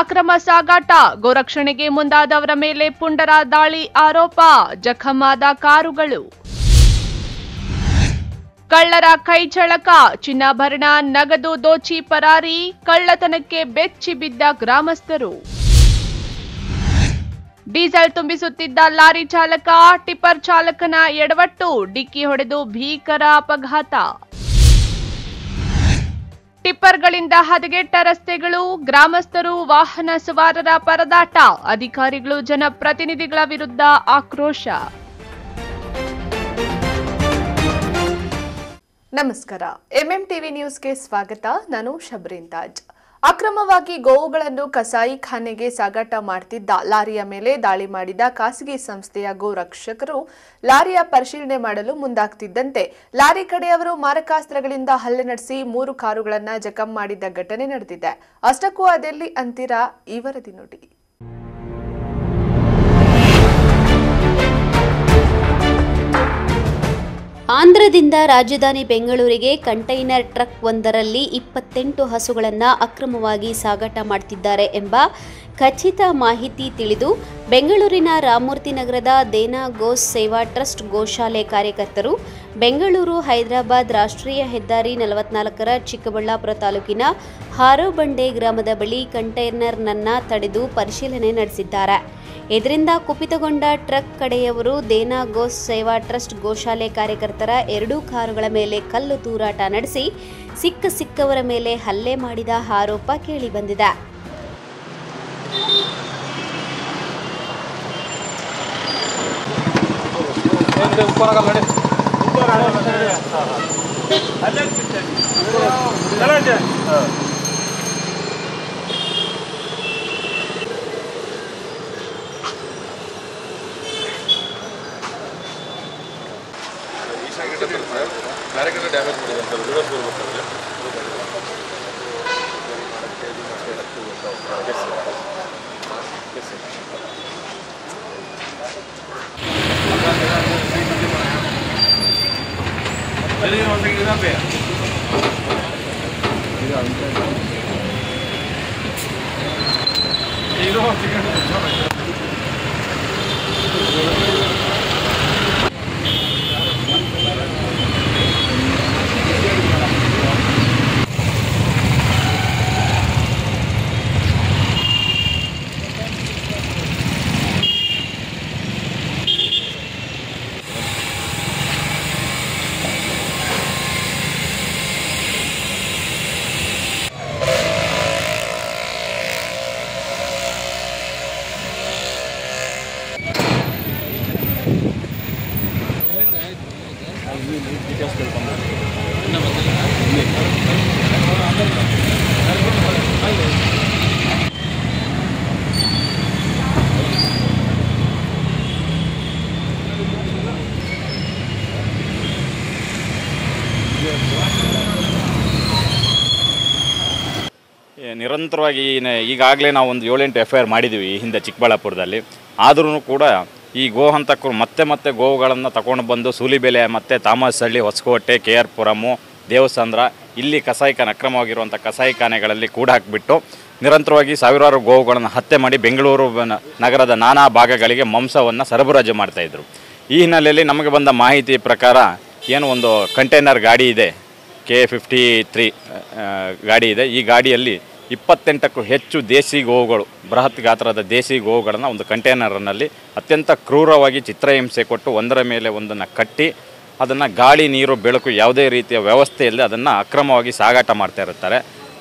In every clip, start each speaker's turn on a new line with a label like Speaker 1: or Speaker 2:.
Speaker 1: ಅಕ್ರಮ ಸಾಗಾಟ, ಗೋರಕ್ಷಣೆಗೆ ಮುಂದಾದವರ ಮೇಲೆ ಪುಂಡರ ದಾಳಿ ಆರೋಪ, ಜಖಮಾದ ಕಾರುಗಳು. ಕಳ್ಳರ ಕೈಚಳಕ, ಚಿನ್ನಾಭರಣ ನಗದು ದೋಚಿ ಪರಾರಿ, ಕಳ್ಳತನಕ್ಕೆ ಬೆಚ್ಚಿ ಬಿದ್ದ ಗ್ರಾಮಸ್ಥರು. ಡೀಸೆಲ್ ತುಂಬಿಸುತ್ತಿದ್ದ ಲಾರಿ ಚಾಲಕ, ಟಿಪ್ಪರ್ ಚಾಲಕನ ಎಡವಟ್ಟು, ಡಿಕ್ಕಿ ಹೊಡೆದು ಭೀಕರ ಅಪಘಾತ. ಟಿಪ್ಪರ್ಗಳಿಂದ ಹದಗೆಟ್ಟ ರಸ್ತೆಗಳು, ಗ್ರಾಮಸ್ಥರು ವಾಹನ ಸವಾರರ ಪರದಾಟ, ಅಧಿಕಾರಿಗಳು ಜನಪ್ರತಿನಿಧಿಗಳ ವಿರುದ್ಧ ಆಕ್ರೋಶ.
Speaker 2: ನಮಸ್ಕಾರ, ಎಂಎಂಟಿವಿ ನ್ಯೂಸ್ಗೆ ಸ್ವಾಗತ. ನಾನು ಶಬ್ರೀನ್ ತಾಜ್. ಅಕ್ರಮವಾಗಿ ಗೋವುಗಳನ್ನು ಕಸಾಯಿಖಾನೆಗೆ ಸಾಗಾಟ ಮಾಡುತ್ತಿದ್ದ ಲಾರಿಯ ಮೇಲೆ ದಾಳಿ ಮಾಡಿದ ಖಾಸಗಿ ಸಂಸ್ಥೆಯ ಗೋರಕ್ಷಕರು ಲಾರಿಯ ಪರಿಶೀಲನೆ ಮಾಡಲು ಮುಂದಾಗ್ತಿದ್ದಂತೆ ಲಾರಿ ಕಡೆಯವರು ಮಾರಕಾಸ್ತ್ರಗಳಿಂದ ಹಲ್ಲೆ ನಡೆಸಿ 3 ಕಾರುಗಳನ್ನು ಜಖಂ ಮಾಡಿದ ಘಟನೆ ನಡೆದಿದೆ. ಅಷ್ಟಕ್ಕೂ ಅದೆಲ್ಲಿ ಅಂತೀರಾ? ಈ ವರದಿ ನೋಡಿ.
Speaker 3: ಆಂಧ್ರದಿಂದ ರಾಜಧಾನಿ ಬೆಂಗಳೂರಿಗೆ ಕಂಟೈನರ್ ಟ್ರಕ್ ಒಂದರಲ್ಲಿ 28 ಹಸುಗಳನ್ನು ಅಕ್ರಮವಾಗಿ ಸಾಗಾಟ ಮಾಡುತ್ತಿದ್ದಾರೆ ಎಂಬ ಖಚಿತ ಮಾಹಿತಿ ತಿಳಿದು ಬೆಂಗಳೂರಿನ ರಾಮಮೂರ್ತಿ ನಗರದ ದೇನಾ ಗೋಸ್ ಸೇವಾ ಟ್ರಸ್ಟ್ ಗೋಶಾಲೆ ಕಾರ್ಯಕರ್ತರು ಬೆಂಗಳೂರು ಹೈದರಾಬಾದ್ ರಾಷ್ಟ್ರೀಯ ಹೆದ್ದಾರಿ 44ರ ಚಿಕ್ಕಬಳ್ಳಾಪುರ ತಾಲೂಕಿನ ಹಾರೋಬಂಡೆ ಗ್ರಾಮದ ಬಳಿ ಕಂಟೈನರ್ನನ್ನು ತಡೆದು ಪರಿಶೀಲನೆ ನಡೆಸಿದ್ದಾರೆ. ಇದರಿಂದ ಕುಪಿತಗೊಂಡ ಟ್ರಕ್ ಕಡೆಯವರು ದೇನಾ ಗೋಸ್ ಸೇವಾ ಟ್ರಸ್ಟ್ ಗೋಶಾಲೆ ಕಾರ್ಯಕರ್ತರ 2 ಕಾರುಗಳ ಮೇಲೆ ಕಲ್ಲು ತೂರಾಟ ನಡೆಸಿ ಸಿಕ್ಕವರ ಮೇಲೆ ಹಲ್ಲೆ ಮಾಡಿದ ಆರೋಪ ಕೇಳಿಬಂದಿದೆ.
Speaker 4: ಡ್ಯಾಮೇಜ್ ನಿರಂತರವಾಗಿ ಈಗಾಗಲೇ ನಾವು ಒಂದು 7-8 FIR ಮಾಡಿದ್ದೀವಿ ಈ ಹಿಂದೆ ಚಿಕ್ಕಬಳ್ಳಾಪುರದಲ್ಲಿ. ಆದ್ರೂ ಕೂಡ ಈ ಗೋಹಂತಕರು ಮತ್ತೆ ಗೋವುಗಳನ್ನು ತಗೊಂಡು ಬಂದು ಸೂಲಿಬೆಲೆ ಮತ್ತು ತಾಮಸಹಳ್ಳಿ, ಹೊಸಕೋಟೆ, KR ಪುರಮು, ದೇವಸಂದ್ರ ಇಲ್ಲಿ ಅಕ್ರಮವಾಗಿರುವಂಥ ಕಸಾಯಿಖಾನೆಗಳಲ್ಲಿ ಕೂಡ ಹಾಕಿಬಿಟ್ಟು ನಿರಂತರವಾಗಿ ಸಾವಿರಾರು ಗೋವುಗಳನ್ನು ಹತ್ಯೆ ಮಾಡಿ ಬೆಂಗಳೂರು ನಗರದ ನಾನಾ ಭಾಗಗಳಿಗೆ ಮಾಂಸವನ್ನು ಸರಬರಾಜು ಮಾಡ್ತಾಯಿದ್ರು. ಈ ಹಿನ್ನೆಲೆಯಲ್ಲಿ ನಮಗೆ ಬಂದ ಮಾಹಿತಿ ಪ್ರಕಾರ ಏನು ಒಂದು ಕಂಟೈನರ್ ಗಾಡಿ ಇದೆ, K53 ಗಾಡಿ ಇದೆ. ಈ ಗಾಡಿಯಲ್ಲಿ 28ಕ್ಕೂ ಹೆಚ್ಚು ದೇಸಿ ಗೋವುಗಳು, ಬೃಹತ್ ಗಾತ್ರದ ದೇಸಿ ಗೋವುಗಳನ್ನು ಒಂದು ಕಂಟೈನರ್ನಲ್ಲಿ ಅತ್ಯಂತ ಕ್ರೂರವಾಗಿ ಚಿತ್ರಹಿಂಸೆ ಕೊಟ್ಟು ಒಂದರ ಮೇಲೆ ಒಂದನ್ನು ಕಟ್ಟಿ ಅದನ್ನು ಗಾಳಿ, ನೀರು, ಬೆಳಕು ಯಾವುದೇ ರೀತಿಯ ವ್ಯವಸ್ಥೆಯಲ್ಲಿ ಅದನ್ನು ಅಕ್ರಮವಾಗಿ ಸಾಗಾಟ ಮಾಡ್ತಾ ಇರ್ತಾರೆ.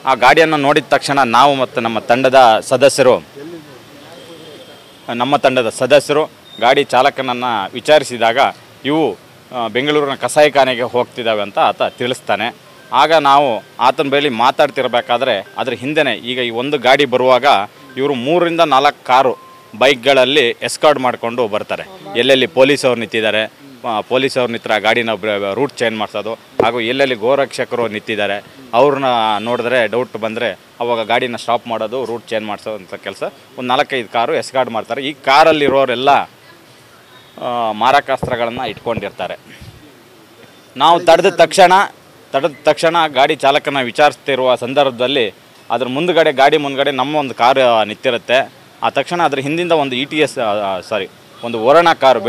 Speaker 4: ಆ ಗಾಡಿಯನ್ನು ನೋಡಿದ ತಕ್ಷಣ ನಾವು ಮತ್ತು ನಮ್ಮ ತಂಡದ ಸದಸ್ಯರು ಗಾಡಿ ಚಾಲಕನನ್ನು ವಿಚಾರಿಸಿದಾಗ ಇವು ಬೆಂಗಳೂರಿನ ಕಸಾಯಿಖಾನೆಗೆ ಹೋಗ್ತಿದ್ದಾವೆ ಅಂತ ಆತ ತಿಳಿಸ್ತಾನೆ. ಆಗ ನಾವು ಆತನ ಬಳಿ ಮಾತಾಡ್ತಿರ್ಬೇಕಾದ್ರೆ ಅದ್ರ ಹಿಂದೆನೇ ಈಗ ಈ ಒಂದು ಗಾಡಿ ಬರುವಾಗ ಇವರು 3ರಿಂದ 4 ಕಾರು ಬೈಕ್ಗಳಲ್ಲಿ ಎಸ್ಕಾರ್ಟ್ ಮಾಡಿಕೊಂಡು ಬರ್ತಾರೆ. ಎಲ್ಲೆಲ್ಲಿ ಪೊಲೀಸವ್ರು ನಿಂತಿದ್ದಾರೆ, ಪೊಲೀಸವ್ರು ನಿಂತರ ಗಾಡಿನ ರೂಟ್ ಚೇಂಜ್ ಮಾಡಿಸೋದು, ಹಾಗೂ ಎಲ್ಲೆಲ್ಲಿ ಗೋರಕ್ಷಕರು ನಿಂತಿದ್ದಾರೆ ಅವ್ರನ್ನ ನೋಡಿದ್ರೆ ಡೌಟ್ ಬಂದರೆ ಅವಾಗ ಗಾಡಿನ ಸ್ಟಾಪ್ ಮಾಡೋದು, ರೂಟ್ ಚೇಂಜ್ ಮಾಡಿಸೋದಂಥ ಕೆಲಸ ಒಂದು 4-5 ಕಾರು ಎಸ್ಕಾರ್ಟ್ ಮಾಡ್ತಾರೆ. ಈ ಕಾರಲ್ಲಿರೋರೆಲ್ಲ ಮಾರಕಾಸ್ತ್ರಗಳನ್ನು ಇಟ್ಕೊಂಡಿರ್ತಾರೆ. ನಾವು ತಡೆದ ತಕ್ಷಣ ಗಾಡಿ ಚಾಲಕನ ವಿಚಾರಿಸ್ತಿರುವ ಸಂದರ್ಭದಲ್ಲಿ ಅದ್ರ ಗಾಡಿ ಮುಂದ್ಗಡೆ ನಮ್ಮ ಒಂದು ಕಾರ್ ನಿಂತಿರುತ್ತೆ. ಆ ತಕ್ಷಣ ಅದ್ರ ಹಿಂದಿಂದ ಒಂದು ETS ಒಂದು ವರ್ಣ ಕಾರು,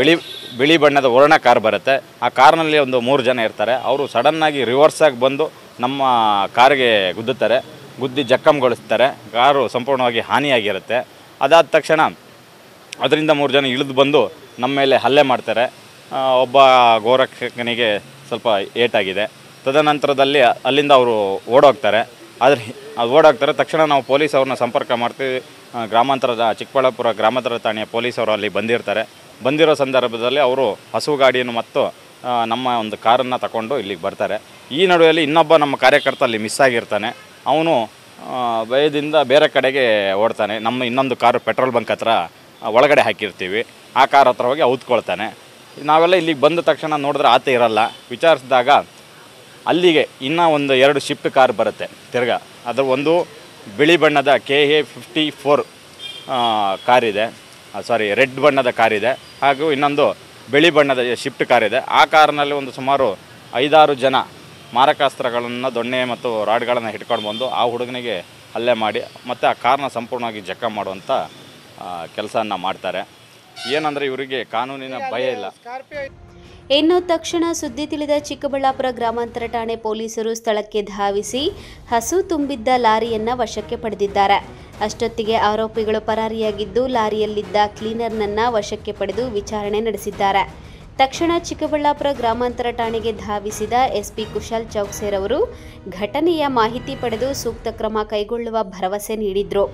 Speaker 4: ಬಿಳಿ ಬಣ್ಣದ ವರ್ಣ ಕಾರ್ ಬರುತ್ತೆ. ಆ ಕಾರ್ನಲ್ಲಿ ಒಂದು 3 ಜನ ಇರ್ತಾರೆ. ಅವರು ಸಡನ್ನಾಗಿ ರಿವರ್ಸಾಗಿ ಬಂದು ನಮ್ಮ ಕಾರಿಗೆ ಗುದ್ದಿ ಜಖಂಗೊಳಿಸ್ತಾರೆ. ಕಾರು ಸಂಪೂರ್ಣವಾಗಿ ಹಾನಿಯಾಗಿರುತ್ತೆ. ಅದಾದ ತಕ್ಷಣ ಅದರಿಂದ 3 ಜನ ಇಳಿದು ಬಂದು ನಮ್ಮ ಮೇಲೆ ಹಲ್ಲೆ ಮಾಡ್ತಾರೆ. ಒಬ್ಬ ಗೋರಕ್ಷಕನಿಗೆ ಸ್ವಲ್ಪ ಏಟಾಗಿದೆ. ತದನಂತರದಲ್ಲಿ ಅಲ್ಲಿಂದ ಅವರು ಓಡೋಗ್ತಾರೆ. ತಕ್ಷಣ ನಾವು ಪೊಲೀಸ್ ಅವ್ರನ್ನ ಸಂಪರ್ಕ ಮಾಡ್ತೀವಿ. ಚಿಕ್ಕಬಳ್ಳಾಪುರ ಗ್ರಾಮಾಂತರ ಠಾಣೆಯ ಪೊಲೀಸವರು ಅಲ್ಲಿ ಬಂದಿರೋ ಸಂದರ್ಭದಲ್ಲಿ ಅವರು ಹಸು ಗಾಡಿಯನ್ನು ಮತ್ತು ನಮ್ಮ ಒಂದು ಕಾರನ್ನು ತಗೊಂಡು ಇಲ್ಲಿಗೆ ಬರ್ತಾರೆ. ಈ ನಡುವೆಯಲ್ಲಿ ಇನ್ನೊಬ್ಬ ನಮ್ಮ ಕಾರ್ಯಕರ್ತ ಅಲ್ಲಿ ಮಿಸ್ ಆಗಿರ್ತಾನೆ. ಅವನು ಭಯದಿಂದ ಬೇರೆ ಕಡೆಗೆ ಓಡ್ತಾನೆ. ನಮ್ಮ ಇನ್ನೊಂದು ಕಾರು ಪೆಟ್ರೋಲ್ ಬಂಕ್ ಹತ್ರ ಒಳಗಡೆ ಹಾಕಿರ್ತೀವಿ. ಆ ಕಾರ್ ಹತ್ರ ಹೋಗಿ ಔತ್ಕೊಳ್ತಾನೆ. ನಾವೆಲ್ಲ ಇಲ್ಲಿಗೆ ಬಂದ ತಕ್ಷಣ ನೋಡಿದ್ರೆ ಆತ ಇರಲ್ಲ. ವಿಚಾರಿಸಿದಾಗ ಅಲ್ಲಿಗೆ ಇನ್ನೂ ಒಂದು 2 ಶಿಫ್ಟ್ ಕಾರ್ ಬರುತ್ತೆ ತಿರ್ಗಾ. ಅದರ ಒಂದು ಬಿಳಿ ಬಣ್ಣದ KA 54 ಕಾರಿದೆ, ರೆಡ್ ಬಣ್ಣದ ಕಾರಿದೆ. ಹಾಗೂ ಇನ್ನೊಂದು ಬಿಳಿ ಬಣ್ಣದ ಶಿಫ್ಟ್ ಕಾರಿದೆ. ಆ ಕಾರ್ನಲ್ಲಿ ಒಂದು ಸುಮಾರು 5-6 ಜನ ಮಾರಕಾಸ್ತ್ರಗಳನ್ನು, ದೊಣ್ಣೆ ಮತ್ತು ರಾಡ್ಗಳನ್ನು ಹಿಡ್ಕೊಂಡು ಬಂದು ಆ ಹುಡುಗನಿಗೆ ಹಲ್ಲೆ ಮಾಡಿ ಮತ್ತು ಆ ಕಾರ್ನ ಸಂಪೂರ್ಣವಾಗಿ ಜಖಂ ಮಾಡುವಂಥ ಕೆಲಸವನ್ನು ಮಾಡ್ತಾರೆ. ಏನಂದರೆ ಇವರಿಗೆ ಕಾನೂನಿನ ಭಯ ಇಲ್ಲ.
Speaker 3: ಇನ್ನು ತಕ್ಷಣ ಸುದ್ದಿ ತಿಳಿದ ಚಿಕ್ಕಬಳ್ಳಾಪುರ ಗ್ರಾಮಾಂತರ ಠಾಣೆ ಪೊಲೀಸರು ಸ್ಥಳಕ್ಕೆ ಧಾವಿಸಿ ಹಸು ತುಂಬಿದ್ದ ಲಾರಿಯನ್ನು ವಶಕ್ಕೆ ಪಡೆದಿದ್ದಾರೆ. ಅಷ್ಟೊತ್ತಿಗೆ ಆರೋಪಿಗಳು ಪರಾರಿಯಾಗಿದ್ದು ಲಾರಿಯಲ್ಲಿದ್ದ ಕ್ಲೀನರ್ನನ್ನು ವಶಕ್ಕೆ ಪಡೆದು ವಿಚಾರಣೆ ನಡೆಸಿದ್ದಾರೆ. ತಕ್ಷಣ ಚಿಕ್ಕಬಳ್ಳಾಪುರ ಗ್ರಾಮಾಂತರ ಠಾಣೆಗೆ ಧಾವಿಸಿದ SP ಕುಶಾಲ್ ಚೌಕ್ಸೇರ್ ಅವರು ಘಟನೆಯ ಮಾಹಿತಿ ಪಡೆದು ಸೂಕ್ತ ಕ್ರಮ ಕೈಗೊಳ್ಳುವ ಭರವಸೆ ನೀಡಿದರು.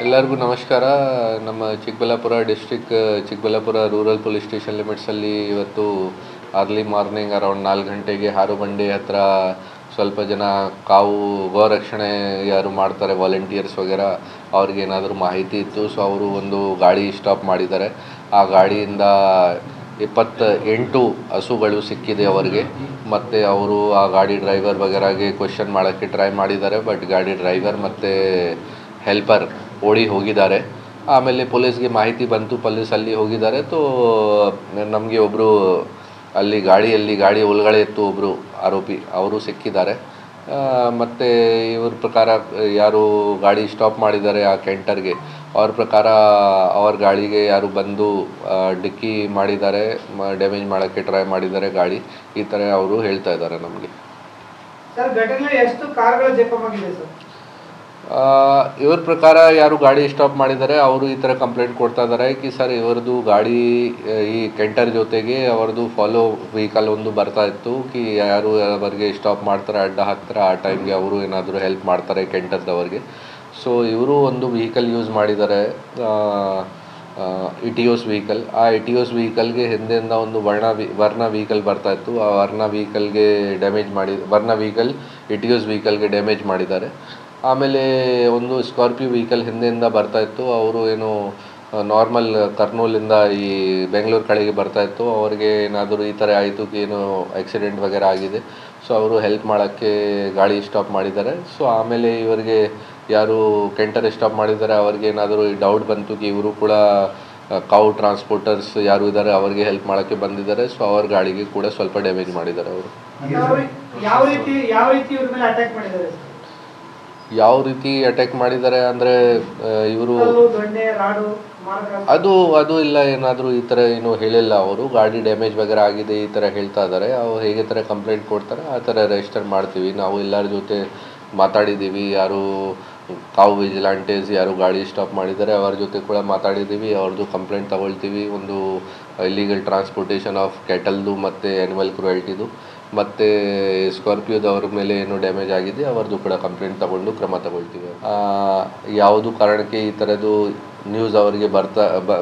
Speaker 5: ಎಲ್ಲರಿಗೂ ನಮಸ್ಕಾರ. ನಮ್ಮ Chikkaballapur Chikkaballapur rural police station ಲಿಮಿಟ್ಸಲ್ಲಿ ಇವತ್ತು ಅರ್ಲಿ ಮಾರ್ನಿಂಗ್ ಅರೌಂಡ್ 4 ಗಂಟೆಗೆ ಹಾರುಬಂಡೆ ಹತ್ರ ಸ್ವಲ್ಪ ಜನ ಗೋರಕ್ಷಣೆ ಯಾರು ಮಾಡ್ತಾರೆ ವಾಲಂಟಿಯರ್ಸ್ ವಗೇರಾ ಅವ್ರಿಗೆ ಏನಾದರೂ ಮಾಹಿತಿ ಇತ್ತು. ಸೊ ಅವರು ಒಂದು ಗಾಡಿ ಸ್ಟಾಪ್ ಮಾಡಿದ್ದಾರೆ. ಆ ಗಾಡಿಯಿಂದ 28 ಹಸುಗಳು ಸಿಕ್ಕಿದೆ ಅವರಿಗೆ. ಮತ್ತು ಅವರು ಆ ಗಾಡಿ ಡ್ರೈವರ್ ವಗೇರಾಗೆ ಕ್ವೆಶ್ಚನ್ ಮಾಡೋಕ್ಕೆ ಟ್ರೈ ಮಾಡಿದ್ದಾರೆ. ಬಟ್ ಗಾಡಿ ಡ್ರೈವರ್ ಮತ್ತು ಹೆಲ್ಪರ್ ಓಡಿ ಹೋಗಿದ್ದಾರೆ. ಆಮೇಲೆ ಪೊಲೀಸ್ಗೆ ಮಾಹಿತಿ ಬಂತು, ಪೊಲೀಸ್ ಅಲ್ಲಿ ಹೋಗಿದ್ದಾರೆ. ನಮಗೆ ಒಬ್ಬರು ಅಲ್ಲಿ ಗಾಡಿ ಒಳಗಡೆ ಇತ್ತು ಒಬ್ಬರು ಆರೋಪಿ, ಅವರು ಸಿಕ್ಕಿದ್ದಾರೆ. ಮತ್ತು ಇವ್ರ ಪ್ರಕಾರ ಯಾರು ಗಾಡಿ ಸ್ಟಾಪ್ ಮಾಡಿದ್ದಾರೆ ಆ ಕೆಂಟರ್ಗೆ, ಅವ್ರ ಪ್ರಕಾರ ಅವ್ರ ಗಾಡಿಗೆ ಯಾರು ಬಂದು ಡಿಕ್ಕಿ ಮಾಡಿದ್ದಾರೆ, ಡ್ಯಾಮೇಜ್ ಮಾಡೋಕ್ಕೆ ಟ್ರೈ ಮಾಡಿದ್ದಾರೆ ಗಾಡಿ, ಈ ಥರ ಅವರು ಹೇಳ್ತಾ ಇದ್ದಾರೆ ನಮಗೆ.
Speaker 6: ಸರ್, ಘಟನೆ ಎಷ್ಟು ಕಾರ್ಗಳು ಜಖಮಾಗಿದೆ ಸರ್?
Speaker 5: ಇವ್ರ ಪ್ರಕಾರ ಯಾರು ಗಾಡಿ ಸ್ಟಾಪ್ ಮಾಡಿದ್ದಾರೆ ಅವರು ಈ ಥರ ಕಂಪ್ಲೇಂಟ್ ಕೊಡ್ತಾ ಇದ್ದಾರೆ ಕಿ ಸರ್ ಇವರದು ಗಾಡಿ ಈ ಕೆಂಟರ್ ಜೊತೆಗೆ ಅವರದು ಫಾಲೋ ವೆಹಿಕಲ್ ಒಂದು ಬರ್ತಾ ಇತ್ತು ಕಿ ಯಾರು ಅವರಿಗೆ ಸ್ಟಾಪ್ ಮಾಡ್ತಾರೆ, ಅಡ್ಡ ಹಾಕ್ತಾರೆ, ಆ ಟೈಮ್ಗೆ ಅವರು ಏನಾದರೂ ಹೆಲ್ಪ್ ಮಾಡ್ತಾರೆ ಕೆಂಟರ್ದವ್ರಿಗೆ. ಸೊ ಇವರು ಒಂದು ವೆಹಿಕಲ್ ಯೂಸ್ ಮಾಡಿದ್ದಾರೆ, ಇಟಿಯೋಸ್ ವೆಹಿಕಲ್. ಆ ಇಟಿಯೋಸ್ ವೆಹಿಕಲ್ಗೆ ಹಿಂದೆಯಿಂದ ಒಂದು ವರ್ಣ ವೆಹಿಕಲ್ ಬರ್ತಾ ಇತ್ತು. ಆ ವರ್ಣ ವೆಹಿಕಲ್ ಇಟಿಯೋಸ್ ವೆಹಿಕಲ್ಗೆ ಡ್ಯಾಮೇಜ್ ಮಾಡಿದ್ದಾರೆ. ಆಮೇಲೆ ಒಂದು ಸ್ಕಾರ್ಪಿಯೋ ವೆಹಿಕಲ್ ಹಿಂದೆಯಿಂದ ಬರ್ತಾ ಇತ್ತು. ಅವರು ಏನು ನಾರ್ಮಲ್ ಕರ್ನೂಲಿಂದ ಈ ಬೆಂಗಳೂರು ಕಡೆಗೆ ಬರ್ತಾ ಇತ್ತು. ಅವ್ರಿಗೆ ಏನಾದರೂ ಈ ಥರ ಆಯಿತು ಏನು ಆಕ್ಸಿಡೆಂಟ್ ವಗೇರೆ ಆಗಿದೆ. ಸೊ ಅವರು ಹೆಲ್ಪ್ ಮಾಡೋಕ್ಕೆ ಗಾಡಿ ಸ್ಟಾಪ್ ಮಾಡಿದ್ದಾರೆ. ಸೊ ಆಮೇಲೆ ಇವರಿಗೆ ಯಾರು ಕೆಂಟರ್ ಸ್ಟಾಪ್ ಮಾಡಿದ್ದಾರೆ ಅವ್ರಿಗೆ ಏನಾದರೂ ಡೌಟ್ ಬಂತು ಕಿ ಇವರು ಕೂಡ ಕಾವು ಟ್ರಾನ್ಸ್ಪೋರ್ಟರ್ಸ್ ಯಾರು ಇದ್ದಾರೆ ಅವ್ರಿಗೆ ಹೆಲ್ಪ್ ಮಾಡೋಕ್ಕೆ ಬಂದಿದ್ದಾರೆ. ಸೊ ಅವ್ರ ಗಾಡಿಗೆ ಕೂಡ ಸ್ವಲ್ಪ ಡ್ಯಾಮೇಜ್ ಮಾಡಿದ್ದಾರೆ ಅವರು. ಯಾವ ರೀತಿ ಅಟ್ಯಾಕ್ ಮಾಡಿದ್ದಾರೆ ಅಂದರೆ ಇವರು ಅದು ಇಲ್ಲ, ಏನಾದರೂ ಈ ಥರ ಏನು ಹೇಳಿಲ್ಲ ಅವರು. ಗಾಡಿ ಡ್ಯಾಮೇಜ್ ವಗೇರೆ ಆಗಿದೆ ಈ ಥರ ಹೇಳ್ತಾ ಇದ್ದಾರೆ. ಅವ್ರು ಹೇಗೆ ಥರ ಕಂಪ್ಲೇಂಟ್ ಕೊಡ್ತಾರೆ ಆ ಥರ ರಿಜಿಸ್ಟರ್ ಮಾಡ್ತೀವಿ. ನಾವು ಎಲ್ಲರ ಜೊತೆ ಮಾತಾಡಿದ್ದೀವಿ, ಯಾರು ಕಾವು ವಿಜಿಲಾಂಟೇಸ್ ಯಾರು ಗಾಡಿ ಸ್ಟಾಪ್ ಮಾಡಿದ್ದಾರೆ ಅವ್ರ ಜೊತೆ ಕೂಡ ಮಾತಾಡಿದ್ದೀವಿ. ಅವ್ರದ್ದು ಕಂಪ್ಲೇಂಟ್ ತಗೊಳ್ತೀವಿ. ಒಂದು ಇಲ್ಲಿಗಲ್ ಟ್ರಾನ್ಸ್ಪೋರ್ಟೇಷನ್ ಆಫ್ ಕ್ಯಾಟಲ್ದು ಮತ್ತು ಆ್ಯನಿಮಲ್ ಕ್ರುಯಲ್ಟಿದು ಮತ್ತು ಸ್ಕಾರ್ಪಿಯೋದವ್ರ ಮೇಲೆ ಏನು ಡ್ಯಾಮೇಜ್ ಆಗಿದೆ ಅವ್ರದ್ದು ಕೂಡ ಕಂಪ್ಲೇಂಟ್ ತಗೊಂಡು ಕ್ರಮ ತಗೊಳ್ತೀವಿ. ಯಾವುದು ಕಾರಣಕ್ಕೆ ಈ ಥರದ್ದು ನ್ಯೂಸ್ ಅವರಿಗೆ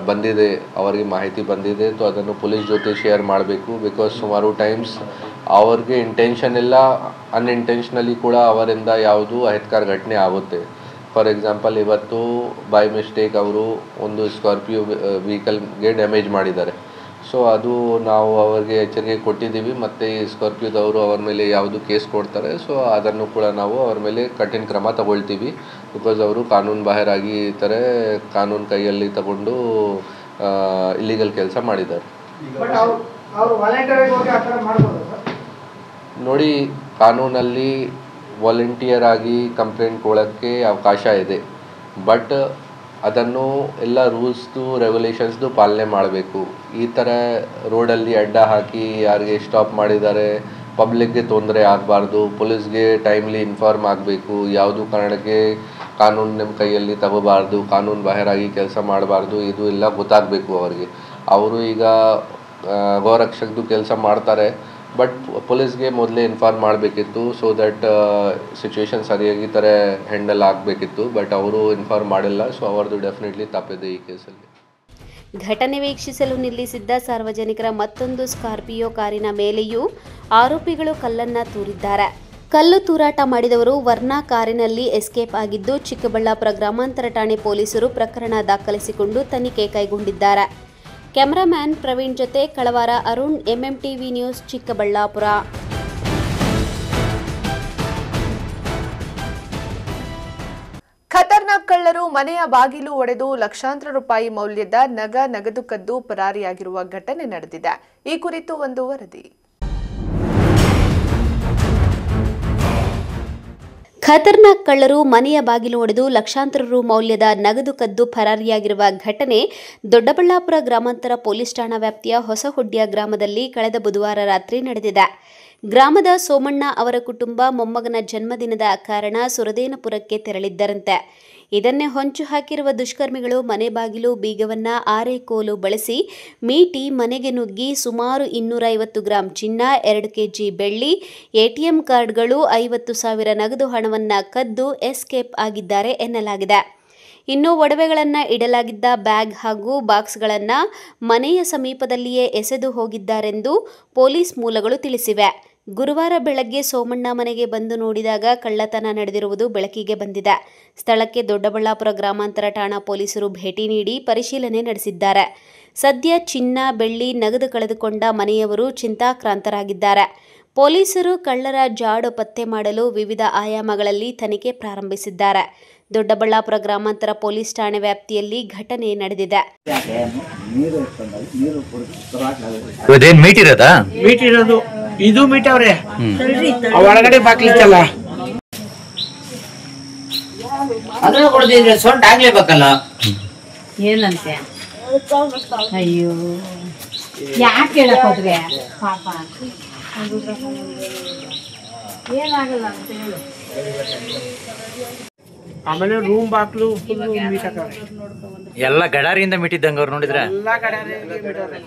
Speaker 5: ಬಂದಿದೆ, ಅವರಿಗೆ ಮಾಹಿತಿ ಬಂದಿದೆ, ಸೊ ಅದನ್ನು ಪೊಲೀಸ್ ಜೊತೆ ಶೇರ್ ಮಾಡಬೇಕು. ಬಿಕಾಸ್ ಸುಮಾರು ಟೈಮ್ಸ್ ಅವ್ರಿಗೆ ಇಂಟೆನ್ಷನ್ ಇಲ್ಲ, ಅನ್ಇಂಟೆನ್ಷನಲಿ ಕೂಡ ಅವರಿಂದ ಯಾವುದು ಅಹಿತಕರ ಘಟನೆ ಆಗುತ್ತೆ. ಫಾರ್ ಎಕ್ಸಾಂಪಲ್ ಇವತ್ತು ಬೈ ಮಿಸ್ಟೇಕ್ ಅವರು ಒಂದು ಸ್ಕಾರ್ಪಿಯೋ ವೆಹಿಕಲ್ಗೆ ಡ್ಯಾಮೇಜ್ ಮಾಡಿದ್ದಾರೆ. ಸೊ ಅದು ನಾವು ಅವರಿಗೆ ಎಚ್ಚರಿಕೆ ಕೊಟ್ಟಿದ್ದೀವಿ. ಮತ್ತು ಈ ಸ್ಕಾರ್ಪಿಯೋದವರು ಅವ್ರ ಮೇಲೆ ಯಾವುದು ಕೇಸ್ ಕೊಡ್ತಾರೆ ಸೊ ಅದನ್ನು ಕೂಡ ನಾವು ಅವ್ರ ಮೇಲೆ ಕಠಿಣ ಕ್ರಮ ತಗೊಳ್ತೀವಿ. ಬಿಕಾಸ್ ಅವರು ಕಾನೂನು ಬಾಹಿರಾಗಿ ಈ ಥರ ಕಾನೂನು ಕೈಯಲ್ಲಿ ತಗೊಂಡು ಇಲ್ಲಿಗಲ್ ಕೆಲಸ ಮಾಡಿದ್ದಾರೆ. ನೋಡಿ, ಕಾನೂನಲ್ಲಿ ವಾಲಂಟಿಯರ್ ಆಗಿ ಕಂಪ್ಲೇಂಟ್ ಕೊಡೋಕ್ಕೆ ಅವಕಾಶ ಇದೆ. ಬಟ್ ಅದನ್ನು ಎಲ್ಲ ರೂಲ್ಸ್ದು ರೆಗ್ಯುಲೇಷನ್ಸ್ದು ಪಾಲನೆ ಮಾಡಬೇಕು. ಈ ಥರ ರೋಡಲ್ಲಿ ಅಡ್ಡ ಹಾಕಿ ಯಾರಿಗೆ ಸ್ಟಾಪ್ ಮಾಡಿದ್ದಾರೆ, ಪಬ್ಲಿಕ್ಗೆ ತೊಂದರೆ ಆಗಬಾರ್ದು, ಪೊಲೀಸ್ಗೆ ಟೈಮ್ಲಿ ಇನ್ಫಾರ್ಮ್ ಆಗಬೇಕು. ಯಾವುದು ಕಾರಣಕ್ಕೆ ಕಾನೂನು ನಿಮ್ಮ ಕೈಯಲ್ಲಿ ತಗೋಬಾರ್ದು, ಕಾನೂನು ಬಾಹಿರಾಗಿ ಕೆಲಸ ಮಾಡಬಾರ್ದು, ಇದು ಎಲ್ಲ ಗೊತ್ತಾಗಬೇಕು ಅವರಿಗೆ. ಅವರು ಈಗ ಗೋರಕ್ಷಕದ್ದು ಕೆಲಸ ಮಾಡ್ತಾರೆ, ಬಟ್ ಪೊಲೀಸ್ಗೆ ಮೊದಲೇ ಇನ್ಫಾರ್ಮ್ ಮಾಡಬೇಕಿತ್ತು. ಸೊ ದಟ್ ಸಿಚುವೇಶನ್ ಸರಿಯಾಗಿ ಥರ ಹ್ಯಾಂಡಲ್ ಆಗಬೇಕಿತ್ತು. ಬಟ್ ಅವರು ಇನ್ಫಾರ್ಮ್ ಮಾಡಿಲ್ಲ. ಸೊ ಅವ್ರದ್ದು ಡೆಫಿನೆಟ್ಲಿ ತಪ್ಪಿದೆ ಈ ಕೇಸಲ್ಲಿ.
Speaker 3: ಘಟನೆ ವೀಕ್ಷಿಸಲು ನಿಲ್ಲಿಸಿದ್ದ ಸಾರ್ವಜನಿಕರ ಮತ್ತೊಂದು ಸ್ಕಾರ್ಪಿಯೋ ಕಾರಿನ ಮೇಲೆಯೂ ಆರೋಪಿಗಳು ಕಲ್ಲನ್ನ ತೂರಿದ್ದಾರೆ. ಕಲ್ಲು ತೂರಾಟ ಮಾಡಿದವರು ವರ್ನಾ ಕಾರಿನಲ್ಲಿ ಎಸ್ಕೇಪ್ ಆಗಿದ್ದು, ಚಿಕ್ಕಬಳ್ಳಾಪುರ ಗ್ರಾಮಾಂತರ ಠಾಣೆ ಪೊಲೀಸರು ಪ್ರಕರಣ ದಾಖಲಿಸಿಕೊಂಡು ತನಿಖೆ ಕೈಗೊಂಡಿದ್ದಾರೆ. ಕ್ಯಾಮರಾಮ್ಯಾನ್ ಪ್ರವೀಣ್ ಜೊತೆ ಕಳವಾರ ಅರುಣ್, ಎಂಎಂಟಿವಿ ನ್ಯೂಸ್, ಚಿಕ್ಕಬಳ್ಳಾಪುರ.
Speaker 2: ಖತರ್ನಾಕ್ ಕಳ್ಳರು ಮನೆಯ ಬಾಗಿಲು ಒಡೆದು ಲಕ್ಷಾಂತರ ರೂಪಾಯಿ ಮೌಲ್ಯದ ನಗದು ಕದ್ದು ಪರಾರಿಯಾಗಿರುವ ಘಟನೆ ನಡೆದಿದೆ. ಈ ಕುರಿತು ಒಂದು ವರದಿ.
Speaker 3: ಖತರ್ನಾಕ್ ಕಳ್ಳರು ಮನೆಯ ಬಾಗಿಲು ಒಡೆದು ಲಕ್ಷಾಂತರ ರು ಮೌಲ್ಯದ ನಗದು ಕದ್ದು ಪರಾರಿಯಾಗಿರುವ ಘಟನೆ ದೊಡ್ಡಬಳ್ಳಾಪುರ ಗ್ರಾಮಾಂತರ ಪೊಲೀಸ್ ಠಾಣಾ ವ್ಯಾಪ್ತಿಯ ಹೊಸಹೊಡ್ಯ ಗ್ರಾಮದಲ್ಲಿ ಕಳೆದ ಬುಧವಾರ ರಾತ್ರಿ ನಡೆದಿದೆ. ಗ್ರಾಮದ ಸೋಮಣ್ಣ ಅವರ ಕುಟುಂಬ ಮೊಮ್ಮಗನ ಜನ್ಮದಿನದ ಕಾರಣ ಸುರದೇನಪುರಕ್ಕೆ ತೆರಳಿದ್ದರಂತೆ. ಇದನ್ನೇ ಹೊಂಚು ಹಾಕಿರುವ ದುಷ್ಕರ್ಮಿಗಳು ಮನೆ ಬಾಗಿಲು ಬೀಗವನ್ನ ಆರೆಕೋಲು ಬಳಸಿ ಮೀಟಿ ಮನೆಗೆ ನುಗ್ಗಿ ಸುಮಾರು 250 ಗ್ರಾಂ ಚಿನ್ನ, 2 ಕೆಜಿ ಬೆಳ್ಳಿ, ಎಟಿಎಂ ಕಾರ್ಡ್ಗಳು, 50,000 ನಗದು ಹಣವನ್ನ ಕದ್ದು ಎಸ್ಕೇಪ್ ಆಗಿದ್ದಾರೆ ಎನ್ನಲಾಗಿದೆ. ಇನ್ನು ಒಡವೆಗಳನ್ನು ಇಡಲಾಗಿದ್ದ ಬ್ಯಾಗ್ ಹಾಗೂ ಬಾಕ್ಸ್ಗಳನ್ನು ಮನೆಯ ಸಮೀಪದಲ್ಲಿಯೇ ಎಸೆದು ಹೋಗಿದ್ದಾರೆಂದು ಪೊಲೀಸ್ ಮೂಲಗಳು ತಿಳಿಸಿವೆ. ಗುರುವಾರ ಬೆಳಗ್ಗೆ ಸೋಮಣ್ಣ ಮನೆಗೆ ಬಂದು ನೋಡಿದಾಗ ಕಳ್ಳತನ ನಡೆದಿರುವುದು ಬೆಳಕಿಗೆ ಬಂದಿದೆ. ಸ್ಥಳಕ್ಕೆ ದೊಡ್ಡಬಳ್ಳಾಪುರ ಗ್ರಾಮಾಂತರ ಠಾಣಾ ಪೊಲೀಸರು ಭೇಟಿ ನೀಡಿ ಪರಿಶೀಲನೆ ನಡೆಸಿದ್ದಾರೆ. ಸದ್ಯ ಚಿನ್ನ, ಬೆಳ್ಳಿ, ನಗದು ಕಳೆದುಕೊಂಡ ಮನೆಯವರು ಚಿಂತಾಕ್ರಾಂತರಾಗಿದ್ದಾರೆ. ಪೊಲೀಸರು ಕಳ್ಳರ ಜಾಡು ಪತ್ತೆ ಮಾಡಲು ವಿವಿಧ ಆಯಾಮಗಳಲ್ಲಿ ತನಿಖೆ ಪ್ರಾರಂಭಿಸಿದ್ದಾರೆ. ದೊಡ್ಡಬಳ್ಳಾಪುರ ಗ್ರಾಮಾಂತರ ಪೊಲೀಸ್ ಠಾಣೆ ವ್ಯಾಪ್ತಿಯಲ್ಲಿ ಘಟನೆ ನಡೆದಿದೆ.
Speaker 7: ಇದು ಮೀಟವ್ರೆ ಒಳಗಡೆ ಬಾಕ್ಲಿತ್ತಲ್ಲ ಅದನ್ನ ಕೊಡ್ತಿದ್ರೆ ಸೊಂಟ ಆಗ್ಲೇಬೇಕಲ್ಲ.
Speaker 8: ಏನಂತೆ ಅಯ್ಯೋ ಯಾಕೆ ಹೇಳಕ್ ಹೋದ್ರೆ ಪಾಪ ಏನಾಗಲ್ಲ ಅಂತ ಹೇಳು.
Speaker 7: ಆಮೇಲೆ ರೂಮ್ ಬಾಕ್ಲು ಫುಲ್ ಮೀಟಕವ್ರೆ.
Speaker 9: ಎಲ್ಲ ಗಡಾರಿಯಿಂದ ಮೀಟಿದ್ದಂಗ ಅವ್ರು ನೋಡಿದ್ರೆ
Speaker 7: ಎಲ್ಲ ಗಡಾರಿಯಿಂದ ಮೀಟವ್ರೆ.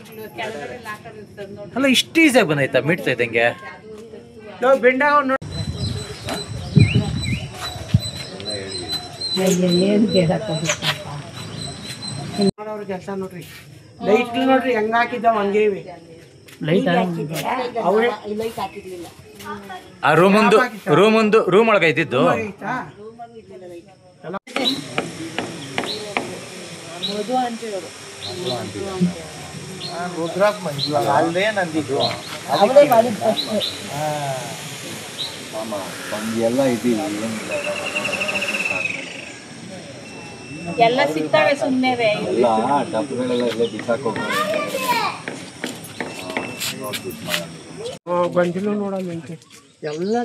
Speaker 9: ಅಲ್ಲ ಇಷ್ಟು ಈಸಿಯಾಗಿ ಬಂದೈತಾ ಮೀಟ್ತಾ ಇದ್ದಂಗೆ?
Speaker 7: ನಾವು ಬೆಂಡಾಗ
Speaker 8: ಏನು ಹೇಳಕ್ ಹೋದ್ರೆ
Speaker 7: ಅವ್ರ ಕೆಲಸ ನೋಡ್ರಿ. ಲೈಟ್ ನೋಡ್ರಿ ಹೆಂಗ ಹಾಕಿದ್ದಾವ ಹಂಗೆ ಇವೆ ಲೈಟ್. ಅವೇ
Speaker 9: ಆ ರೂಮ್ ಒಳಗೆ ಇದ್ದಿದ್ದು
Speaker 8: ಎಲ್ಲ ಸಿಗ್ತವೆ ಸುಮ್ಮನೆ
Speaker 7: ಗಂಜಲು ನೋಡಲ್ಲ ಎಲ್ಲ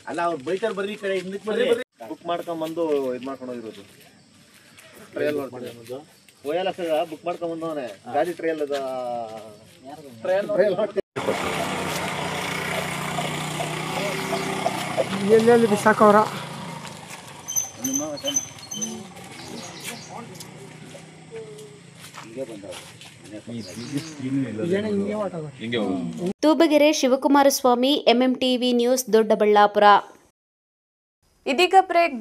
Speaker 10: ಅಲ್ಲ ಅವ್ರು ಬೈತಾರೆ ಬರ್ರಿ ಈ ಕಡೆ ಹಿಂದಕ್ಕೆ ಬರ್ರಿ ಬುಕ್ ಮಾಡ್ಕೊಂಬಂದು ಇದು ಮಾಡ್ಕೊಂಡು ಹೋಗಿರೋದು. ಟ್ರಯಲ್ ಮಾಡ್ಕೊಂಡು ಹೋಯಲ್ಲ ಸರ್ ಬುಕ್ ಮಾಡ್ಕೊಂಬಂದವನೆ ಗಾಡಿ ಟ್ರಯಲ್ ಅದ
Speaker 7: ಎಲ್ಲೆಲ್ಲಿ ಬಿಸಾಕವ್ರ.
Speaker 3: Tubagere Shivakumaraswamy, MMTV news, Doddaballapura.
Speaker 2: ಇದೀಗ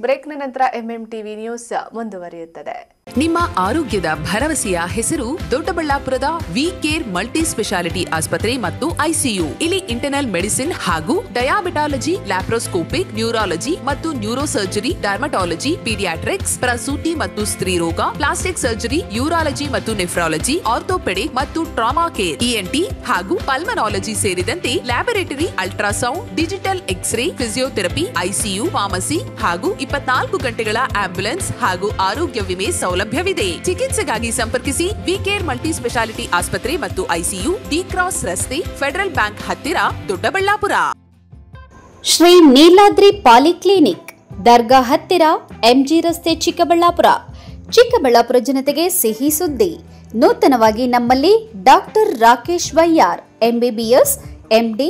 Speaker 2: ಬ್ರೇಕ್ನ ನಂತರ ಎಂಎಂಟಿವಿ ನ್ಯೂಸ್ ಮುಂದುವರಿಯುತ್ತದೆ.
Speaker 11: ನಿಮ್ಮ ಆರೋಗ್ಯದ ಭರವಸೆಯ ಹೆಸರು ದೊಡ್ಡಬಳ್ಳಾಪುರದ ವಿ ಕೇರ್ ಮಲ್ಟಿ ಸ್ಪೆಷಾಲಿಟಿ ಆಸ್ಪತ್ರೆ ಮತ್ತು ಐಸಿಯು. ಇಲ್ಲಿ ಇಂಟರ್ನಲ್ ಮೆಡಿಸಿನ್ ಹಾಗೂ ಡಯಾಬಿಟಾಲಜಿ, ಲ್ಯಾಪ್ರೋಸ್ಕೋಪಿಕ್, ನ್ಯೂರಾಲಜಿ ಮತ್ತು ನ್ಯೂರೋ ಸರ್ಜರಿ, ಡರ್ಮಟಾಲಜಿ, ಪೀಡಿಯಾಟ್ರಿಕ್ಸ್, ಪ್ರಸೂತಿ ಮತ್ತು ಸ್ತ್ರೀ ರೋಗ, ಪ್ಲಾಸ್ಟಿಕ್ ಸರ್ಜರಿ, ಯೂರಾಲಜಿ ಮತ್ತು ನೆಫ್ರಾಲಜಿ, ಆರ್ಥೋಪೆಡಿಕ್ ಮತ್ತು ಟ್ರಾಮಾ ಕೇರ್, ಇಎನ್ಟಿ ಹಾಗೂ ಪಲ್ಮನಾಲಜಿ ಸೇರಿದಂತೆ laboratory, ultrasound, digital x ray, physiotherapy, ICU, pharmacy ಹಾಗೂ 24 ಗಂಟೆಗಳ ಆಂಬ್ಯುಲೆನ್ಸ್ ಹಾಗೂ ಆರೋಗ್ಯ ವಿಮೆ ಸೌಲಭ್ಯವಿದೆ. ಚಿಕಿತ್ಸೆಗಾಗಿ ಸಂಪರ್ಕಿಸಿ ವಿ ಕೇರ್ ಮಲ್ಟಿ ಸ್ಪೆಷಾಲಿಟಿ ಆಸ್ಪತ್ರೆ ಮತ್ತು ಐಸಿಯು, ಡಿ ಕ್ರಾಸ್ ರಸ್ತೆ, ಫೆಡರಲ್ ಬ್ಯಾಂಕ್ ಹತ್ತಿರ, ದೊಡ್ಡಬಳ್ಳಾಪುರ.
Speaker 3: ಶ್ರೀ ನೀಲಾದ್ರಿ ಪಾಲಿಕ್ಲಿನಿಕ್, ದರ್ಗಾ ಹತ್ತಿರ, ಎಂಜಿ ರಸ್ತೆ, ಚಿಕ್ಕಬಳ್ಳಾಪುರ. ಚಿಕ್ಕಬಳ್ಳಾಪುರ ಜನತೆಗೆ ಸಿಹಿ ಸುದ್ದಿ. ನೂತನವಾಗಿ ನಮ್ಮಲ್ಲಿ doctor Rakesh Vaiyar, MBBS, MD,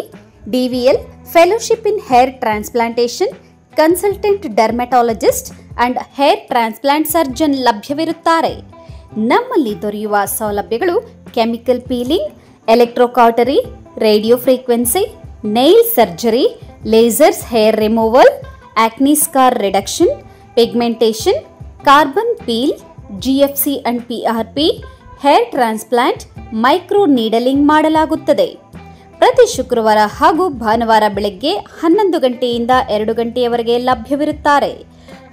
Speaker 3: DVL, fellowship in hair transplantation, consultant dermatologist and hair transplant surgeon ಲಭ್ಯವಿರುತ್ತಾರೆ. ನಮ್ಮಲ್ಲಿ ದೊರೆಯುವ ಸೌಲಭ್ಯಗಳು chemical peeling, electrocautery, radio frequency, nail surgery, lasers hair removal, acne scar reduction, pigmentation, carbon peel, GFC and PRP, hair transplant, micro needling ಮಾಡಲಾಗುತ್ತದೆ. ಪ್ರತಿ ಶುಕ್ರವಾರ ಹಾಗೂ ಭಾನುವಾರ ಬೆಳಗ್ಗೆ 11 ಗಂಟೆಯಿಂದ 2 ಗಂಟೆಯವರೆಗೆ ಲಭ್ಯವಿರುತ್ತಾರೆ.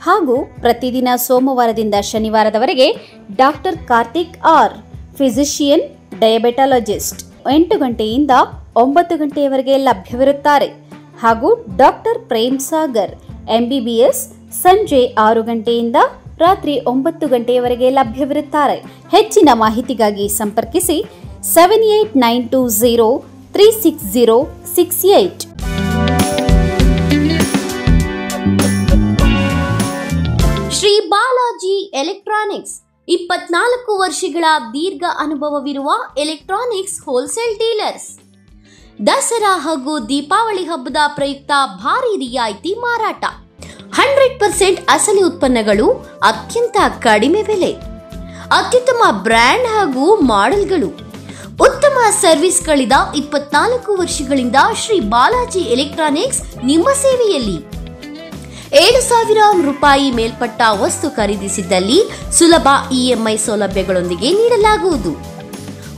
Speaker 3: ಹಾಗೂ ಪ್ರತಿದಿನ ಸೋಮವಾರದಿಂದ ಶನಿವಾರದವರೆಗೆ ಡಾಕ್ಟರ್ ಕಾರ್ತಿಕ್ ಆರ್, ಫಿಸಿಷಿಯನ್, ಡಯಾಬೆಟಾಲಜಿಸ್ಟ್ 8 ಗಂಟೆಯಿಂದ 9 ಗಂಟೆಯವರೆಗೆ ಲಭ್ಯವಿರುತ್ತಾರೆ. ಹಾಗೂ ಡಾಕ್ಟರ್ ಪ್ರೇಮ್ ಸಾಗರ್, MBBS, ಸಂಜೆ 6 ಗಂಟೆಯಿಂದ ರಾತ್ರಿ 9 ಗಂಟೆಯವರೆಗೆ ಲಭ್ಯವಿರುತ್ತಾರೆ. ಹೆಚ್ಚಿನ ಮಾಹಿತಿಗಾಗಿ ಸಂಪರ್ಕಿಸಿ 7892036068. ಶ್ರೀ ಬಾಲಾಜಿ ಎಲೆಕ್ಟ್ರಾನಿಕ್ಸ್ 24 ವರ್ಷಗಳ ದೀರ್ಘ ಅನುಭವವಿರುವ ಎಲೆಕ್ಟ್ರಾನಿಕ್ಸ್ ಹೋಲ್ಸೇಲ್ ಡೀಲರ್ಸ್. ದಸರಾ ಹಾಗೂ ದೀಪಾವಳಿ ಹಬ್ಬದ ಪ್ರಯುಕ್ತ ಭಾರಿ ರಿಯಾಯಿತಿ ಮಾರಾಟ. 100% ಅಸಲಿ ಉತ್ಪನ್ನಗಳು, ಅತ್ಯಂತ ಕಡಿಮೆ ಬೆಲೆ, ಅತ್ಯುತ್ತಮ ಬ್ರ್ಯಾಂಡ್ ಹಾಗೂ ಮಾಡೆಲ್ಗಳು, ಉತ್ತಮ ಸರ್ವಿಸ್ಗಳಿಂದ 24 ವರ್ಷಗಳಿಂದ ಶ್ರೀ ಬಾಲಾಜಿ ಎಲೆಕ್ಟ್ರಾನಿಕ್ಸ್ ನಿಮ್ಮ ಸೇವೆಯಲ್ಲಿ. 7,000 ರೂಪಾಯಿ ಮೇಲ್ಪಟ್ಟ ವಸ್ತು ಖರೀದಿಸಿದ್ದಲ್ಲಿ ಸುಲಭ EMI ಸೌಲಭ್ಯಗಳೊಂದಿಗೆ ನೀಡಲಾಗುವುದು.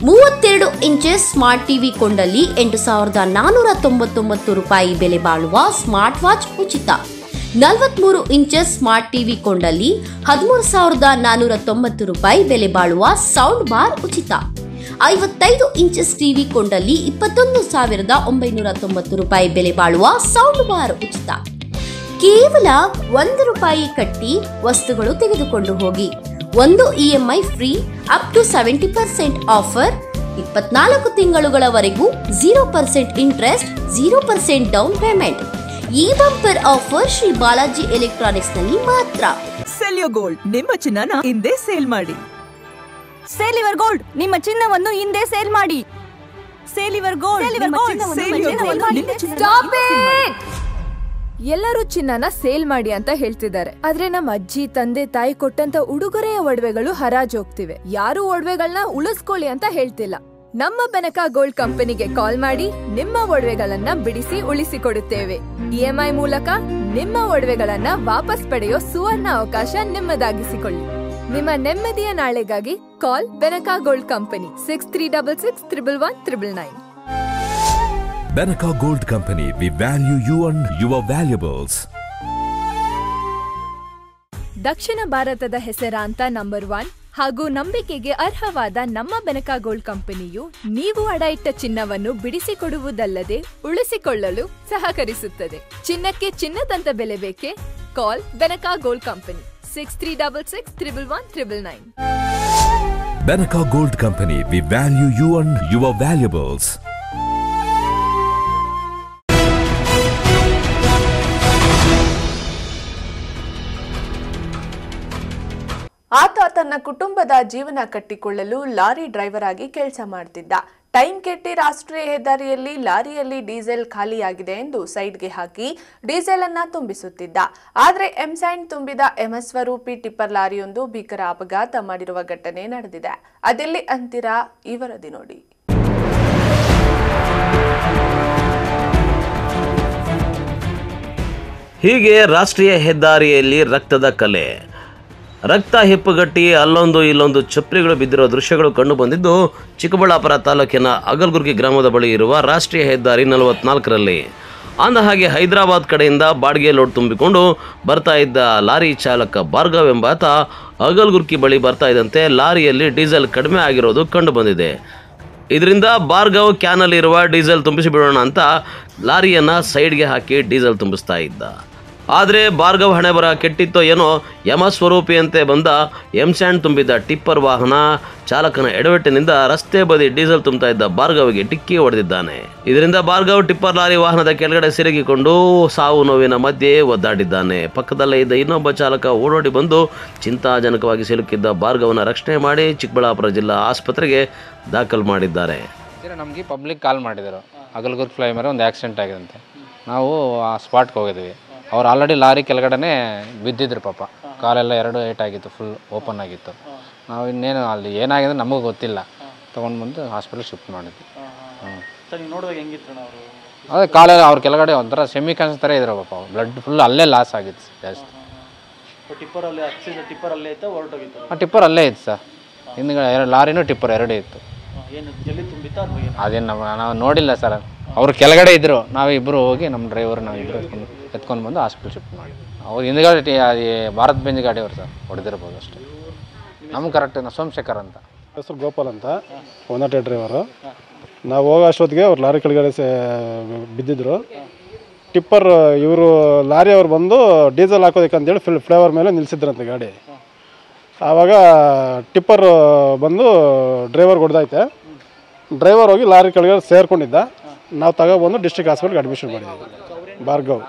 Speaker 3: 32 ಇಂಚಸ್ ಸ್ಮಾರ್ಟ್ ಟಿವಿ ಕೊಂಡಲ್ಲಿ 8,499 ರೂಪಾಯಿ ಬೆಲೆ ಬಾಳುವ ಸ್ಮಾರ್ಟ್ ವಾಚ್ ಉಚಿತ. 43 ಇಂಚಸ್ ಸ್ಮಾರ್ಟ್ ಟಿವಿ ಕೊಂಡಲ್ಲಿ 13,490 ರೂಪಾಯಿ ಬೆಲೆ ಬಾಳುವ ಸೌಂಡ್ ಬಾರ್ ಉಚಿತ. 55 ಇಂಚಸ್ ಟಿವಿ ಕೊಂಡಲ್ಲಿ 21,990 ರೂಪಾಯಿ ಬೆಲೆ ಬಾಳುವ ಸೌಂಡ್ ಬಾರ್ ಉಚಿತ. ಕೇವಲ 1 ರೂಪಾಯಿ ಕಟ್ಟಿ ವಸ್ತುಗಳು ತೆಗೆದುಕೊಂಡು ಹೋಗಿ. 1 EMI free up to 70% offer. 24 ತಿಂಗಳುಗಳವರೆಗೂ 0% ಇಂಟ್ರೆಸ್ಟ್, 0% ಡೌನ್ ಪೇಮೆಂಟ್. ಈ bumper offer Shri Balaji electronics ನಲ್ಲಿ ಮಾತ್ರ.
Speaker 12: ಸೆಲ್ಯೋ ಗೋಲ್ಡ್, ನಿಮ್ಮ ಚಿನ್ನನ ಹಿಂದೆ ಸೇಲ್ ಮಾಡಿ. ಸೇಲಿವರ್ ಗೋಲ್ಡ್, ನಿಮ್ಮ ಚಿನ್ನವನ್ನು ಹಿಂದೆ ಸೇಲ್ ಮಾಡಿ. ಸೇಲಿವರ್ ಗೋಲ್ಡ್,
Speaker 13: ಎಲ್ಲರೂ ಚಿನ್ನನ ಸೇಲ್ ಮಾಡಿ ಅಂತ ಹೇಳ್ತಿದ್ದಾರೆ. ಆದ್ರೆ ನಮ್ಮ ಅಜ್ಜಿ, ತಂದೆ, ತಾಯಿ ಕೊಟ್ಟಂತ ಉಡುಗೊರೆಯ ಒಡವೆಗಳು ಹರಾಜು ಹೋಗ್ತಿವೆ. ಯಾರು ಒಡವೆಗಳನ್ನ ಉಳಿಸ್ಕೊಳ್ಳಿ ಅಂತ ಹೇಳ್ತಿಲ್ಲ. ನಮ್ಮ ಬೆನಕ ಗೋಲ್ಡ್ ಕಂಪನಿಗೆ ಕಾಲ್ ಮಾಡಿ ನಿಮ್ಮ ಒಡವೆಗಳನ್ನ ಬಿಡಿಸಿ ಉಳಿಸಿಕೊಡುತ್ತೇವೆ. EMI ಮೂಲಕ ನಿಮ್ಮ ಒಡವೆಗಳನ್ನ ವಾಪಸ್ ಪಡೆಯೋ ಸುವರ್ಣ ಅವಕಾಶ ನಿಮ್ಮದಾಗಿಸಿಕೊಳ್ಳಿ. ನಿಮ್ಮ ನೆಮ್ಮದಿಯ ನಾಳೆಗಾಗಿ ಕಾಲ್ Benaka gold company 6366 111 999.
Speaker 14: Benaka Gold Company, we value you and your valuables.
Speaker 13: ದಕ್ಷಿಣ ಭಾರತದ ಹೆಸರಾಂತ ನಂಬರ್ 1 ಹಾಗೂ ನಂಬಿಕೆಗೆ ಅರ್ಹವಾದ ನಮ್ಮ ಬೆನಕ ಗೋಲ್ಡ್ ಕಂಪನಿಯು ನೀವು ಅಡ ಇಟ್ಟ ಚಿನ್ನವನ್ನು ಬಿಡಿಸಿಕೊಡುವುದಲ್ಲದೆ ಉಳಿಸಿಕೊಳ್ಳಲು ಸಹಕರಿಸುತ್ತದೆ. ಚಿನ್ನಕ್ಕೆ ಚಿನ್ನದಂತ ಬೆಲೆ ಬೇಕೆ? ಕಾಲ್ Benaka gold company 6366 111 999.
Speaker 14: Benaka Gold Company, we value you and your valuables.
Speaker 2: ಆತ ತನ್ನ ಕುಟುಂಬದ ಜೀವನ ಕಟ್ಟಿಕೊಳ್ಳಲು ಲಾರಿ ಡ್ರೈವರ್ ಆಗಿ ಕೆಲಸ ಮಾಡ್ತಿದ್ದ. ಟೈಮ್ ಕೆಟ್ಟಿ ರಾಷ್ಟ್ರೀಯ ಹೆದ್ದಾರಿಯಲ್ಲಿ ಲಾರಿಯಲ್ಲಿ ಡೀಸೆಲ್ ಖಾಲಿಯಾಗಿದೆ ಎಂದು ಸೈಡ್ಗೆ ಹಾಕಿ ಡೀಸೆಲ್ ಅನ್ನ ತುಂಬಿಸುತ್ತಿದ್ದ. ಆದರೆ ಎಂಸ್ಯಾಂಡ್ ತುಂಬಿದ MS ಸ್ವರೂಪಿ ಟಿಪ್ಪರ್ ಲಾರಿಯೊಂದು ಭೀಕರ ಅಪಘಾತ ಮಾಡಿರುವ ಘಟನೆ ನಡೆದಿದೆ. ಅದೆಲ್ಲಿ ಅಂತೀರಾ? ಈ ವರದಿ ನೋಡಿ.
Speaker 15: ಹೀಗೆ ರಾಷ್ಟ್ರೀಯ ಹೆದ್ದಾರಿಯಲ್ಲಿ ರಕ್ತದ ಕಲೆ, ರಕ್ತ ಹೆಪ್ಪುಗಟ್ಟಿ ಅಲ್ಲೊಂದು ಇಲ್ಲೊಂದು ಚಪ್ರಿಗಳು ಬಿದ್ದಿರೋ ದೃಶ್ಯಗಳು ಕಂಡು ಬಂದಿದ್ದು ಚಿಕ್ಕಬಳ್ಳಾಪುರ ತಾಲೂಕಿನ ಅಗಲಗುರ್ಗಿ ಗ್ರಾಮದ ಬಳಿ ಇರುವ ರಾಷ್ಟ್ರೀಯ ಹೆದ್ದಾರಿ 44ರಲ್ಲಿ. ಅಂದಹಾಗೆ ಹೈದರಾಬಾದ್ ಕಡೆಯಿಂದ ಬಾಡಿಗೆ ಲೋಡ್ ತುಂಬಿಕೊಂಡು ಬರ್ತಾ ಇದ್ದ ಲಾರಿ ಚಾಲಕ ಭಾರ್ಗವ್ ಎಂಬಾತ ಅಗಲಗುರ್ಗಿ ಬಳಿ ಬರ್ತಾ ಇದ್ದಂತೆ ಲಾರಿಯಲ್ಲಿ ಡೀಸೆಲ್ ಕಡಿಮೆ ಆಗಿರೋದು ಕಂಡು ಬಂದಿದೆ. ಇದರಿಂದ ಭಾರ್ಗವ್ ಕ್ಯಾನಲ್ಲಿರುವ ಡೀಸೆಲ್ ತುಂಬಿಸಿ ಬಿಡೋಣ ಅಂತ ಲಾರಿಯನ್ನು ಸೈಡ್ಗೆ ಹಾಕಿ ಡೀಸೆಲ್ ತುಂಬಿಸ್ತಾ ಇದ್ದ. ಆದರೆ ಭಾರ್ಗವ್ ಹಣೆಬರ ಕೆಟ್ಟಿತ್ತೋ ಏನೋ ಯಮಸ್ವರೂಪಿಯಂತೆ ಬಂದ ಎಂಸ್ಯಾಂಡ್ ತುಂಬಿದ್ದ ಟಿಪ್ಪರ್ ವಾಹನ ಚಾಲಕನ ಎಡವಟ್ಟಿನಿಂದ ರಸ್ತೆ ಬದಿ ಡೀಸೆಲ್ ತುಂಬುತ್ತಾ ಇದ್ದ ಭಾರ್ಗವ್ಗೆ ಡಿಕ್ಕಿ ಹೊಡೆದಿದ್ದಾನೆ. ಇದರಿಂದ ಭಾರ್ಗವ್ ಟಿಪ್ಪರ್ ಲಾರಿ ವಾಹನದ ಕೆಳಗಡೆ ಸಿಲುಕಿಕೊಂಡು ಸಾವು ನೋವಿನ ಮಧ್ಯೆ ಒದ್ದಾಡಿದ್ದಾನೆ. ಪಕ್ಕದಲ್ಲೇ ಇದ್ದ ಇನ್ನೊಬ್ಬ ಚಾಲಕ ಓಡೋಡಿ ಬಂದು ಚಿಂತಾಜನಕವಾಗಿ ಸಿಲುಕಿದ್ದ ಭಾರ್ಗವನ ರಕ್ಷಣೆ ಮಾಡಿ ಚಿಕ್ಕಬಳ್ಳಾಪುರ ಜಿಲ್ಲಾ ಆಸ್ಪತ್ರೆಗೆ ದಾಖಲು ಮಾಡಿದ್ದಾರೆ.
Speaker 16: ನಮಗೆ ಪಬ್ಲಿಕ್ ಕಾಲ್ ಮಾಡಿದರು, ಅಗಲಗುರ್ಗ ಫ್ಲೈ ಮೇಲೆ ಒಂದು ಆಕ್ಸಿಡೆಂಟ್ ಆಗಿದಂತೆ. ನಾವು ಆ ಸ್ಪಾಟ್ಗೆ ಹೋಗಿದ್ವಿ. ಅವ್ರು ಆಲ್ರೆಡಿ ಲಾರಿ ಕೆಳಗಡೆ ಬಿದ್ದಿದ್ರು ಪಾಪ, ಕಾಲೆಲ್ಲ 2 ಏಟಾಗಿತ್ತು, ಫುಲ್ ಓಪನ್ ಆಗಿತ್ತು. ನಾವು ಇನ್ನೇನು ಅಲ್ಲಿ ಏನಾಗಿದೆ ನಮಗೆ ಗೊತ್ತಿಲ್ಲ, ತೊಗೊಂಡು ಬಂದು ಹಾಸ್ಪಿಟಲ್ ಶಿಫ್ಟ್ ಮಾಡಿದ್ವಿ. ಅದೇ ಕಾಲೆಲ್ಲ ಅವ್ರ ಕೆಳಗಡೆ ಒಂಥರ ಸೆಮಿ ಕ್ಯಾನ್ಸರ್ ಥರ ಇದ್ರು ಪಾಪ, ಬ್ಲಡ್ ಫುಲ್ ಅಲ್ಲೇ ಲಾಸ್ ಆಗಿತ್ತು ಜಾಸ್ತಿ. ಟಿಪ್ಪರ್ ಅಲ್ಲೇ ಇತ್ತು ಸರ್, ಹಿಂದ್ಗಡೆ ಲಾರಿನೂ ಟಿಪ್ಪರ್ 2 ಇತ್ತು. ಅದೇನು ನಾವು ನೋಡಿಲ್ಲ ಸರ್, ಅವ್ರು ಕೆಳಗಡೆ ಇದ್ದರು, ನಾವಿಬ್ಬರು ಹೋಗಿ ನಮ್ಮ ಡ್ರೈವರ್ ನಾವಿಬ್ಬರು ಎತ್ಕೊಂಡು ಬಂದು ಹಾಸ್ಪಿಟಲ್ ಶಿಫ್ಟ್ ಮಾಡಿದ್ವಿ. ಅವ್ರು ಹಿಂದ್ಗಡೆ ಭಾರತ್ ಬೆಂಜ್ ಗಾಡಿಯವರು ಸರ್, ಹೊಡೆದಿರ್ಬೋದು ಅಷ್ಟೇ. ನಮ್ಗೆ ಕರೆಕ್ಟ್ ಸೋಮಶೇಖರ್ ಅಂತ
Speaker 17: ಹೆಸರು ಗೋಪಾಲ್ ಅಂತ, 108 ಡ್ರೈವರು. ನಾವು ಹೋಗೋ ಅಷ್ಟೊತ್ತಿಗೆ ಅವ್ರು ಲಾರಿ ಕೆಳಗಡೆ ಬಿದ್ದಿದ್ರು. ಟಿಪ್ಪರ್ ಇವರು ಲಾರಿ ಅವ್ರು ಬಂದು ಡೀಸೆಲ್ ಹಾಕೋದಕ್ಕಂತೇಳಿ ಫ್ಲೇವರ್ ಮೇಲೆ ನಿಲ್ಲಿಸಿದ್ರಂತೆ ಗಾಡಿ. ಆವಾಗ ಟಿಪ್ಪರ್ ಬಂದು ಡ್ರೈವರ್ಗೆ ಹೊಡೆದೈತೆ. ಡ್ರೈವರ್ ಹೋಗಿ ಲಾರಿ ಕೆಳಗಡೆ ಸೇರ್ಕೊಂಡಿದ್ದ. ನಾವು ತಗೊಬಂದು ಡಿಸ್ಟ್ರಿಕ್ಟ್ ಹಾಸ್ಪಿಟಲ್ಗೆ ಅಡ್ಮಿಷನ್ ಮಾಡಿದ್ವಿ. ಭಾರ್ಗವ್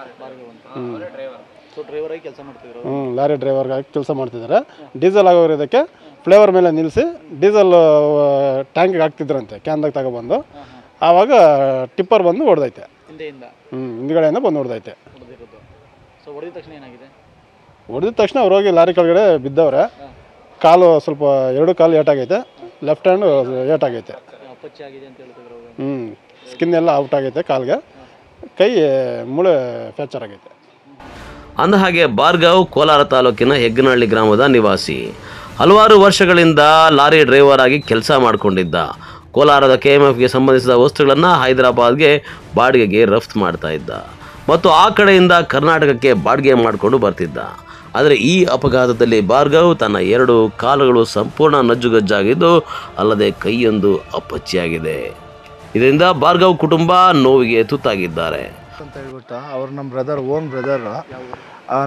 Speaker 17: ಲಾರಿ ಡ್ರೈವರ್ಗಾಗಿ ಕೆಲಸ ಮಾಡ್ತಿದ್ದಾರೆ. ಡೀಸೆಲ್ ಆಗೋದಕ್ಕೆ ಫ್ಲೇವರ್ ಮೇಲೆ ನಿಲ್ಲಿಸಿ ಡೀಸೆಲ್ ಟ್ಯಾಂಕಿಗೆ ಹಾಕ್ತಿದ್ರಂತೆ, ಕ್ಯಾನ್ದಾಗ ತಗೊಬಂದು. ಆವಾಗ ಟಿಪ್ಪರ್ ಬಂದು ಹೊಡೆದೈತೆ, ಹಿಂದ್ಗಡೆಯಿಂದ ಬಂದು ಹೊಡೆದೈತೆ. ಹೊಡೆದ ತಕ್ಷಣ ಅವ್ರು ಹೋಗಿ ಲಾರಿ ಕೆಳಗಡೆ ಬಿದ್ದವ್ರೆ. ಕಾಲು ಸ್ವಲ್ಪ 2 ಕಾಲು ಏಟಾಗೈತೆ, ಲೆಫ್ಟ್ ಹ್ಯಾಂಡ್ ಏಟಾಗೈತೆ. ಸ್ಕಿನ್ ಎಲ್ಲ ಔಟ್ ಆಗೈತೆ, ಕಾಲ್ಗೆ ಕೈ ಮೂಳೆ ಫ್ರ್ಯಾಕ್ಚರ್ ಆಗೈತೆ.
Speaker 15: ಅಂದಹಾಗೆ ಭಾರ್ಗವ್ ಕೋಲಾರ ತಾಲೂಕಿನ ಹೆಗ್ಗನಹಳ್ಳಿ ಗ್ರಾಮದ ನಿವಾಸಿ. ಹಲವಾರು ವರ್ಷಗಳಿಂದ ಲಾರಿ ಡ್ರೈವರ್ ಆಗಿ ಕೆಲಸ ಮಾಡಿಕೊಂಡಿದ್ದ. ಕೋಲಾರದ KMFಗೆ ಸಂಬಂಧಿಸಿದ ವಸ್ತುಗಳನ್ನು ಹೈದರಾಬಾದ್ಗೆ ಬಾಡಿಗೆಗೆ ರಫ್ತು ಮಾಡ್ತಾ ಇದ್ದ ಮತ್ತು ಆ ಕಡೆಯಿಂದ ಕರ್ನಾಟಕಕ್ಕೆ ಬಾಡಿಗೆ ಮಾಡಿಕೊಂಡು ಬರ್ತಿದ್ದ. ಆದರೆ ಈ ಅಪಘಾತದಲ್ಲಿ ಭಾರ್ಗವ್ ತನ್ನ 2 ಕಾಲುಗಳು ಸಂಪೂರ್ಣ ನಜ್ಜುಗಜ್ಜಾಗಿದ್ದು, ಅಲ್ಲದೆ ಕೈಯೊಂದು ಅಪ್ಪಚ್ಚಿಯಾಗಿದೆ. ಇದರಿಂದ ಭಾರ್ಗವ್ ಕುಟುಂಬ ನೋವಿಗೆ ತುತ್ತಾಗಿದ್ದಾರೆ
Speaker 18: ಅಂತ ಹೇಳ್ಬಿಟ್ಟು ಅವ್ರು ನಮ್ಮ ಬ್ರದರ್, ಓನ್ ಬ್ರದರ್.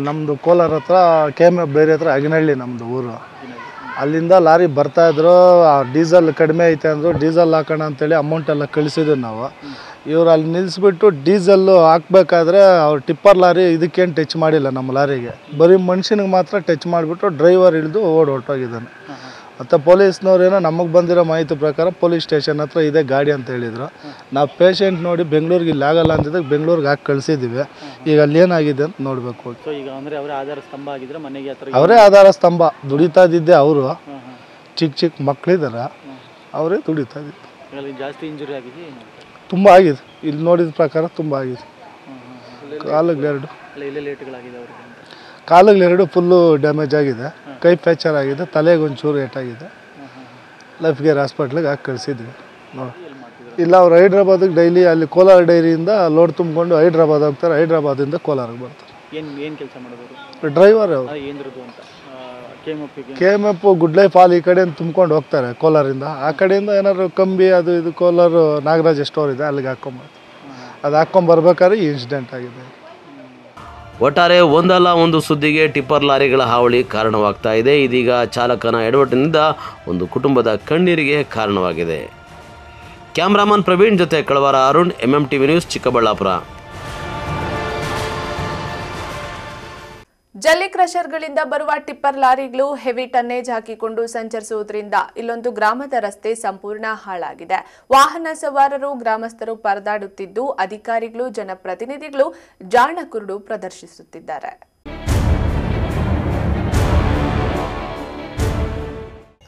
Speaker 18: ನಮ್ಮದು ಕೋಲಾರ ಹತ್ರ KMF ಬೇರೆ ಹತ್ರ ಅಗನಹಳ್ಳಿ ನಮ್ಮದು ಊರು. ಅಲ್ಲಿಂದ ಲಾರಿ ಬರ್ತಾಯಿದ್ರು. ಡೀಸೆಲ್ ಕಡಿಮೆ ಐತೆ ಅಂದರು, ಡೀಸೆಲ್ ಹಾಕೋಣ ಅಂತೇಳಿ ಅಮೌಂಟೆಲ್ಲ ಕಳಿಸಿದ್ವಿ ನಾವು. ಇವರು ಅಲ್ಲಿ ನಿಲ್ಲಿಸ್ಬಿಟ್ಟು ಡೀಸೆಲ್ಲು ಹಾಕ್ಬೇಕಾದ್ರೆ ಅವ್ರು ಟಿಪ್ಪರ್ ಲಾರಿ ಇದಕ್ಕೇನು ಟಚ್ ಮಾಡಿಲ್ಲ, ನಮ್ಮ ಲಾರಿಗೆ ಬರೀ ಮನುಷ್ಯನಿಗೆ ಮಾತ್ರ ಟಚ್ ಮಾಡಿಬಿಟ್ಟು ಡ್ರೈವರ್ ಇಳಿದು ಹೊರಟೋಗಿದ್ದಾನೆ. ಮತ್ತು ಪೊಲೀಸ್ನವ್ರೇನೋ ನಮಗೆ ಬಂದಿರೋ ಮಾಹಿತಿ ಪ್ರಕಾರ ಪೊಲೀಸ್ ಸ್ಟೇಷನ್ ಹತ್ರ ಇದೆ ಗಾಡಿ ಅಂತ ಹೇಳಿದರು. ನಾವು ಪೇಷೆಂಟ್ ನೋಡಿ ಬೆಂಗಳೂರಿಗೆ ಇಲ್ಲಿ ಆಗಲ್ಲ ಅಂತಿದ್ದಾಗ ಬೆಂಗಳೂರಿಗೆ ಹಾಕಿ ಕಳಿಸಿದ್ದೀವಿ. ಈಗ ಅಲ್ಲಿ ಏನಾಗಿದೆ ಅಂತ ನೋಡಬೇಕು. ಅವರೇ ಆಧಾರ ಸ್ತಂಭ, ದುಡಿತಾ ಇದ್ದಿದ್ದೆ ಅವರು. ಚಿಕ್ಕ ಮಕ್ಕಳಿದ್ದಾರೆ, ಅವರೇ ದುಡಿತಾ ಇದ್ದಿದ್ದು.
Speaker 19: ಜಾಸ್ತಿ ಇಂಜುರಿ ಆಗಿದೆ,
Speaker 18: ತುಂಬ ಆಗಿದೆ. ಇಲ್ಲಿ ನೋಡಿದ ಪ್ರಕಾರ ತುಂಬ ಆಗಿದೆ. ಕಾಲುಗಳು 2 ಫುಲ್ಲು ಡ್ಯಾಮೇಜ್ ಆಗಿದೆ, ಕೈ ಫ್ರ್ಯಾಕ್ಚರ್ ಆಗಿದೆ, ತಲೆಗೆ ಒಂಚೂರು ಏಟಾಗಿದೆ. ಲೈಫ್ ಕೇರ್ ಹಾಸ್ಪಿಟ್ಲಿಗೆ ಹಾಕಿ ಕಳಿಸಿದ್ವಿ. ಇಲ್ಲ ಅವ್ರು ಹೈದ್ರಾಬಾದಿಗೆ ಡೈಲಿ ಅಲ್ಲಿ ಕೋಲಾರ ಡೈರಿಯಿಂದ ಲೋಡ್ ತುಂಬಿಕೊಂಡು ಹೈದ್ರಾಬಾದ್ ಹೋಗ್ತಾರೆ, ಹೈದ್ರಾಬಾದಿಂದ ಕೋಲಾರಿಗೆ ಬರ್ತಾರೆ. ಡ್ರೈವರ್ ಅವರು KMF ಗುಡ್ ಲೈಫ್ ಹಾಲ್ ಈ ಕಡೆಯಿಂದ ತುಂಬ್ಕೊಂಡು ಹೋಗ್ತಾರೆ ಕೋಲಾರಿಂದ. ಆ ಕಡೆಯಿಂದ ಏನಾದ್ರು ಕಂಬಿ ಅದು ಇದು ಕೋಲಾರ ನಾಗರಾಜ್ ಸ್ಟೋರ್ ಇದೆ, ಅಲ್ಲಿಗೆ ಹಾಕ್ಕೊಂಬರ್ತಾರೆ. ಅದು ಹಾಕ್ಕೊಂಬರ್ಬೇಕಾದ್ರೆ ಈ ಇನ್ಸಿಡೆಂಟ್ ಆಗಿದೆ.
Speaker 15: ಒಟ್ಟಾರೆ ಒಂದಲ್ಲ ಒಂದು ಸುದ್ದಿಗೆ ಟಿಪ್ಪರ್ ಲಾರಿಗಳ ಹಾವಳಿ ಕಾರಣವಾಗ್ತಾ ಇದೆ. ಇದೀಗ ಚಾಲಕನ ಎಡವಟ್ಟಿನಿಂದ ಒಂದು ಕುಟುಂಬದ ಕಣ್ಣೀರಿಗೆ ಕಾರಣವಾಗಿದೆ. ಕ್ಯಾಮ್ರಾಮನ್ ಪ್ರವೀಣ್ ಜೊತೆ ಕಳವಾರ ಅರುಣ್, MMTV ನ್ಯೂಸ್, ಚಿಕ್ಕಬಳ್ಳಾಪುರ.
Speaker 2: ಜಲ್ಲಿ ಕ್ರಷರ್ಗಳಿಂದ ಬರುವ ಟಿಪ್ಪರ್ ಲಾರಿಗಳು ಹೆವಿ ಟನ್ನೇಜ್ ಹಾಕಿಕೊಂಡು ಸಂಚರಿಸುವುದರಿಂದ ಇಲ್ಲೊಂದು ಗ್ರಾಮದ ರಸ್ತೆ ಸಂಪೂರ್ಣ ಹಾಳಾಗಿದೆ. ವಾಹನ ಸವಾರರು, ಗ್ರಾಮಸ್ಥರು ಪರದಾಡುತ್ತಿದ್ದು, ಅಧಿಕಾರಿಗಳು, ಜನಪ್ರತಿನಿಧಿಗಳು ಜಾಣ ಕುರುಡು ಪ್ರದರ್ಶಿಸುತ್ತಿದ್ದಾರೆ.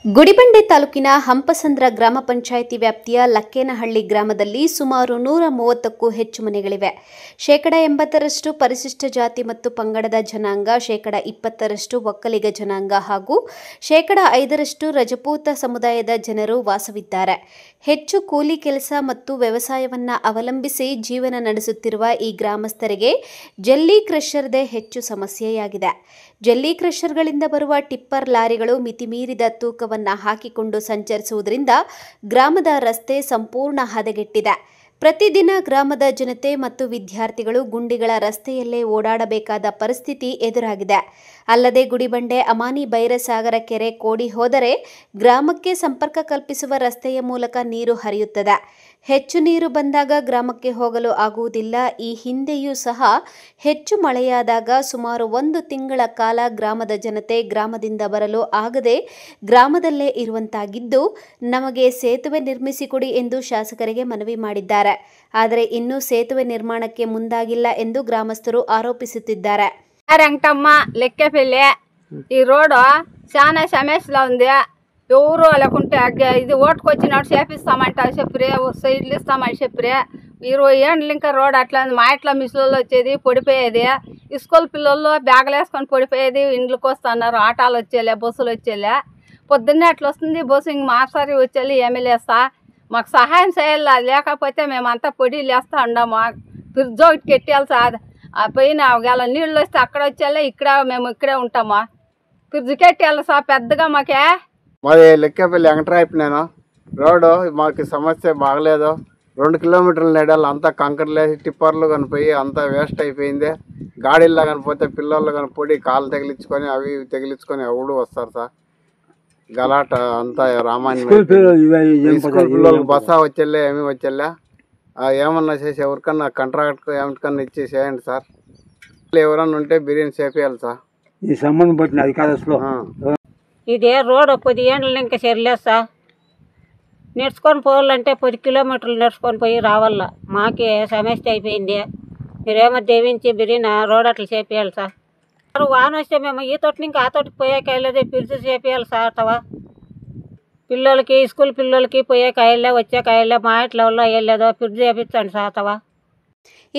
Speaker 3: ಗುಡಿಬಂಡೆ ತಾಲೂಕಿನ ಹಂಪಸಂದ್ರ ಗ್ರಾಮ ಪಂಚಾಯಿತಿ ವ್ಯಾಪ್ತಿಯ ಲಕ್ಕೇನಹಳ್ಳಿ ಗ್ರಾಮದಲ್ಲಿ ಸುಮಾರು 130ಕ್ಕೂ ಹೆಚ್ಚು ಮನೆಗಳಿವೆ. 80% ಪರಿಶಿಷ್ಟ ಜಾತಿ ಮತ್ತು ಪಂಗಡದ ಜನಾಂಗ, 20% ಒಕ್ಕಲಿಗ ಜನಾಂಗ ಹಾಗೂ 5% ರಜಪೂತ ಸಮುದಾಯದ ಜನರು ವಾಸವಿದ್ದಾರೆ. ಹೆಚ್ಚು ಕೂಲಿ ಕೆಲಸ ಮತ್ತು ವ್ಯವಸಾಯವನ್ನು ಅವಲಂಬಿಸಿ ಜೀವನ ನಡೆಸುತ್ತಿರುವ ಈ ಗ್ರಾಮಸ್ಥರಿಗೆ ಜಲ್ಲಿ ಕ್ರಷರ್ದೇ ಹೆಚ್ಚು ಸಮಸ್ಯೆಯಾಗಿದೆ. ಜಲ್ಲಿ ಕ್ರಷರ್ಗಳಿಂದ ಬರುವ ಟಿಪ್ಪರ್ ಲಾರಿಗಳು ಮಿತಿಮೀರಿದ ತೂಕವನ್ನು ಹಾಕಿಕೊಂಡು ಸಂಚರಿಸುವುದರಿಂದ ಗ್ರಾಮದ ರಸ್ತೆ ಸಂಪೂರ್ಣ ಹದಗೆಟ್ಟಿದೆ. ಪ್ರತಿದಿನ ಗ್ರಾಮದ ಜನತೆ ಮತ್ತು ವಿದ್ಯಾರ್ಥಿಗಳು ಗುಂಡಿಗಳ ರಸ್ತೆಯಲ್ಲೇ ಓಡಾಡಬೇಕಾದ ಪರಿಸ್ಥಿತಿ ಎದುರಾಗಿದೆ. ಅಲ್ಲದೆ ಗುಡಿಬಂಡೆ, ಅಮಾನಿ, ಬೈರಸಾಗರ ಕೆರೆ ಕೋಡಿ ಹೋದರೆ ಗ್ರಾಮಕ್ಕೆ ಸಂಪರ್ಕ ಕಲ್ಪಿಸುವ ರಸ್ತೆಯ ಮೂಲಕ ನೀರು ಹರಿಯುತ್ತದೆ. ಹೆಚ್ಚು ನೀರು ಬಂದಾಗ ಗ್ರಾಮಕ್ಕೆ ಹೋಗಲು ಆಗುವುದಿಲ್ಲ. ಈ ಹಿಂದೆಯೂ ಸಹ ಹೆಚ್ಚು ಮಳೆಯಾದಾಗ ಸುಮಾರು 1 ತಿಂಗಳ ಕಾಲ ಗ್ರಾಮದ ಜನತೆ ಗ್ರಾಮದಿಂದ ಬರಲು ಆಗದೆ ಗ್ರಾಮದಲ್ಲೇ ಇರುವಂತಾಗಿದ್ದು, ನಮಗೆ ಸೇತುವೆ ನಿರ್ಮಿಸಿಕೊಡಿ ಎಂದು ಶಾಸಕರಿಗೆ ಮನವಿ ಮಾಡಿದ್ದಾರೆ. ಆದರೆ ಇನ್ನೂ ಸೇತುವೆ ನಿರ್ಮಾಣಕ್ಕೆ ಮುಂದಾಗಿಲ್ಲ ಎಂದು గ్రామస్తులు ఆరోపిస్తున్నారు.
Speaker 8: రంగమ్మ లెక్కపల్లి ఈ రోడ్డు చాలా సమస్యలో ఉంది. ఎవరు లేకుంటే ఇది ఓటుకొచ్చినట్టు చేపిస్తామంటారు చెప్పిరే, సైడ్లు ఇస్తామని చెప్పిరే. 20 ఏళ్ళు ఇంకా రోడ్ అట్లా ఉంది. మా ఇంట్లో మిషన్లు వచ్చేది పొడిపోయేది, స్కూల్ పిల్లలు బ్యాగులు వేసుకొని పొడిపోయేది. ఇండ్లకు వస్తున్నారు, ఆటోలు వచ్చేలే, బస్సులు వచ్చేలే. పొద్దున్నే అట్లా వస్తుంది బస్సు. ఇంక మాసారి వచ్చేది ఎమ్మెల్యేస్తా మాకు సహాయం చేయాలి. లేకపోతే మేమంతా పొడిలు వేస్తూ ఉన్నాము. ఫ్రిడ్జ్ ఒకటి కెట్టాలి సార్. ఆ పైన ఒకవేళ నీళ్ళు వస్తే అక్కడ వచ్చేలే, ఇక్కడ మేము ఇక్కడే ఉంటాము. ఫ్రిడ్జ్ కెట్టాలి సార్ పెద్దగా మాకే.
Speaker 19: మాది లెక్కపల్లి వెంకటరాయపు. నేను రోడ్డు మాకు సమస్య బాగలేదు. 2 కిలోమీటర్ల నెడాలి అంతా కంకర్లేసి టిప్పర్లు కనిపోయి అంతా వేస్ట్ అయిపోయింది. గాడిల్లో కనిపోతే పిల్లలు కానీ పొడి కాలు తగిలించుకొని అవి తగిలించుకొని ఎవడు వస్తారు సార్. గలాట అంతా రామాయణం. స్కూల్ పిల్లలకు బస్సా వచ్చేలే, ఏమి వచ్చేలే. ఏమన్నా చేసి ఎవరికన్నా కాంట్రాక్ట్ ఏమిటికన్నా ఇచ్చి చేయండి సార్. ఎవరన్నా ఉంటే బిర్యానీ చేపియాలి సార్.
Speaker 20: ఈ సంబంధం పట్టిన అధికారులు
Speaker 8: ఇదే రోడ్డు 10 ఏళ్ళు ఇంకా సరిలేదు సార్. నడుచుకొని పోవాలంటే 10 కిలోమీటర్లు నడుచుకొని పోయి రావాల. మాకే సమస్య అయిపోయింది. మీరేమో దేవించి బిర్యానీ రోడ్ అట్లా చేపియాలి సార్. వాన వస్తే మేము ఈ తోటి ఇంకా ఆ తోటికి పోయాక వెళ్ళేది పిలిచి చేపియాలి సార్. అతవా పిల్లలకి స్కూల్ పిల్లలకి పోయాక వెళ్ళే వచ్చాక వెళ్ళే మా ఇంట్లో వెళ్ళేదో ಫ್ರಿಡ್ಜ್ చేపించండి సార్. అతవా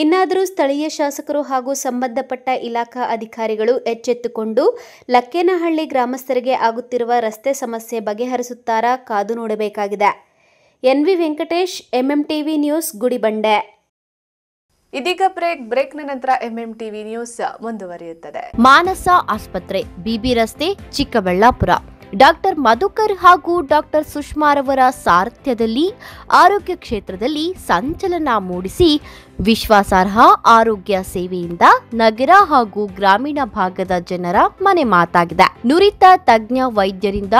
Speaker 3: ಇನ್ನಾದರೂ ಸ್ಥಳೀಯ ಶಾಸಕರು ಹಾಗೂ ಸಂಬಂಧಪಟ್ಟ ಇಲಾಖಾ ಅಧಿಕಾರಿಗಳು ಎಚ್ಚೆತ್ತುಕೊಂಡು ಲಕ್ಕೇನಹಳ್ಳಿ ಗ್ರಾಮಸ್ಥರಿಗೆ ಆಗುತ್ತಿರುವ ರಸ್ತೆ ಸಮಸ್ಯೆ ಬಗೆಹರಿಸುತ್ತಾರಾ ಕಾದು ನೋಡಬೇಕಾಗಿದೆ. NV Venkatesh, MMTV news, Gudibande.
Speaker 2: ಇದೀಗ ಬ್ರೇಕ್ನ ನಂತರ ಎಂಎಂಟಿವಿ ನ್ಯೂಸ್ ಮುಂದುವರಿಯುತ್ತದೆ.
Speaker 21: ಮಾನಸ ಆಸ್ಪತ್ರೆ, ಬಿಬಿ ರಸ್ತೆ, ಚಿಕ್ಕಬಳ್ಳಾಪುರ. ಡಾಕ್ಟರ್ ಮಧುಕರ್ ಹಾಗೂ ಡಾಕ್ಟರ್ ಸುಷ್ಮಾರವರ ಸಾರಥ್ಯದಲ್ಲಿ ಆರೋಗ್ಯ ಕ್ಷೇತ್ರದಲ್ಲಿ ಸಂಚಲನ ಮೂಡಿಸಿ ವಿಶ್ವಾಸಾರ್ಹ ಆರೋಗ್ಯ ಸೇವೆಯಿಂದ ನಗರ ಹಾಗೂ ಗ್ರಾಮೀಣ ಭಾಗದ ಜನರ ಮನೆ ಮಾತಾಗಿದೆ. ನುರಿತ ತಜ್ಞ ವೈದ್ಯರಿಂದ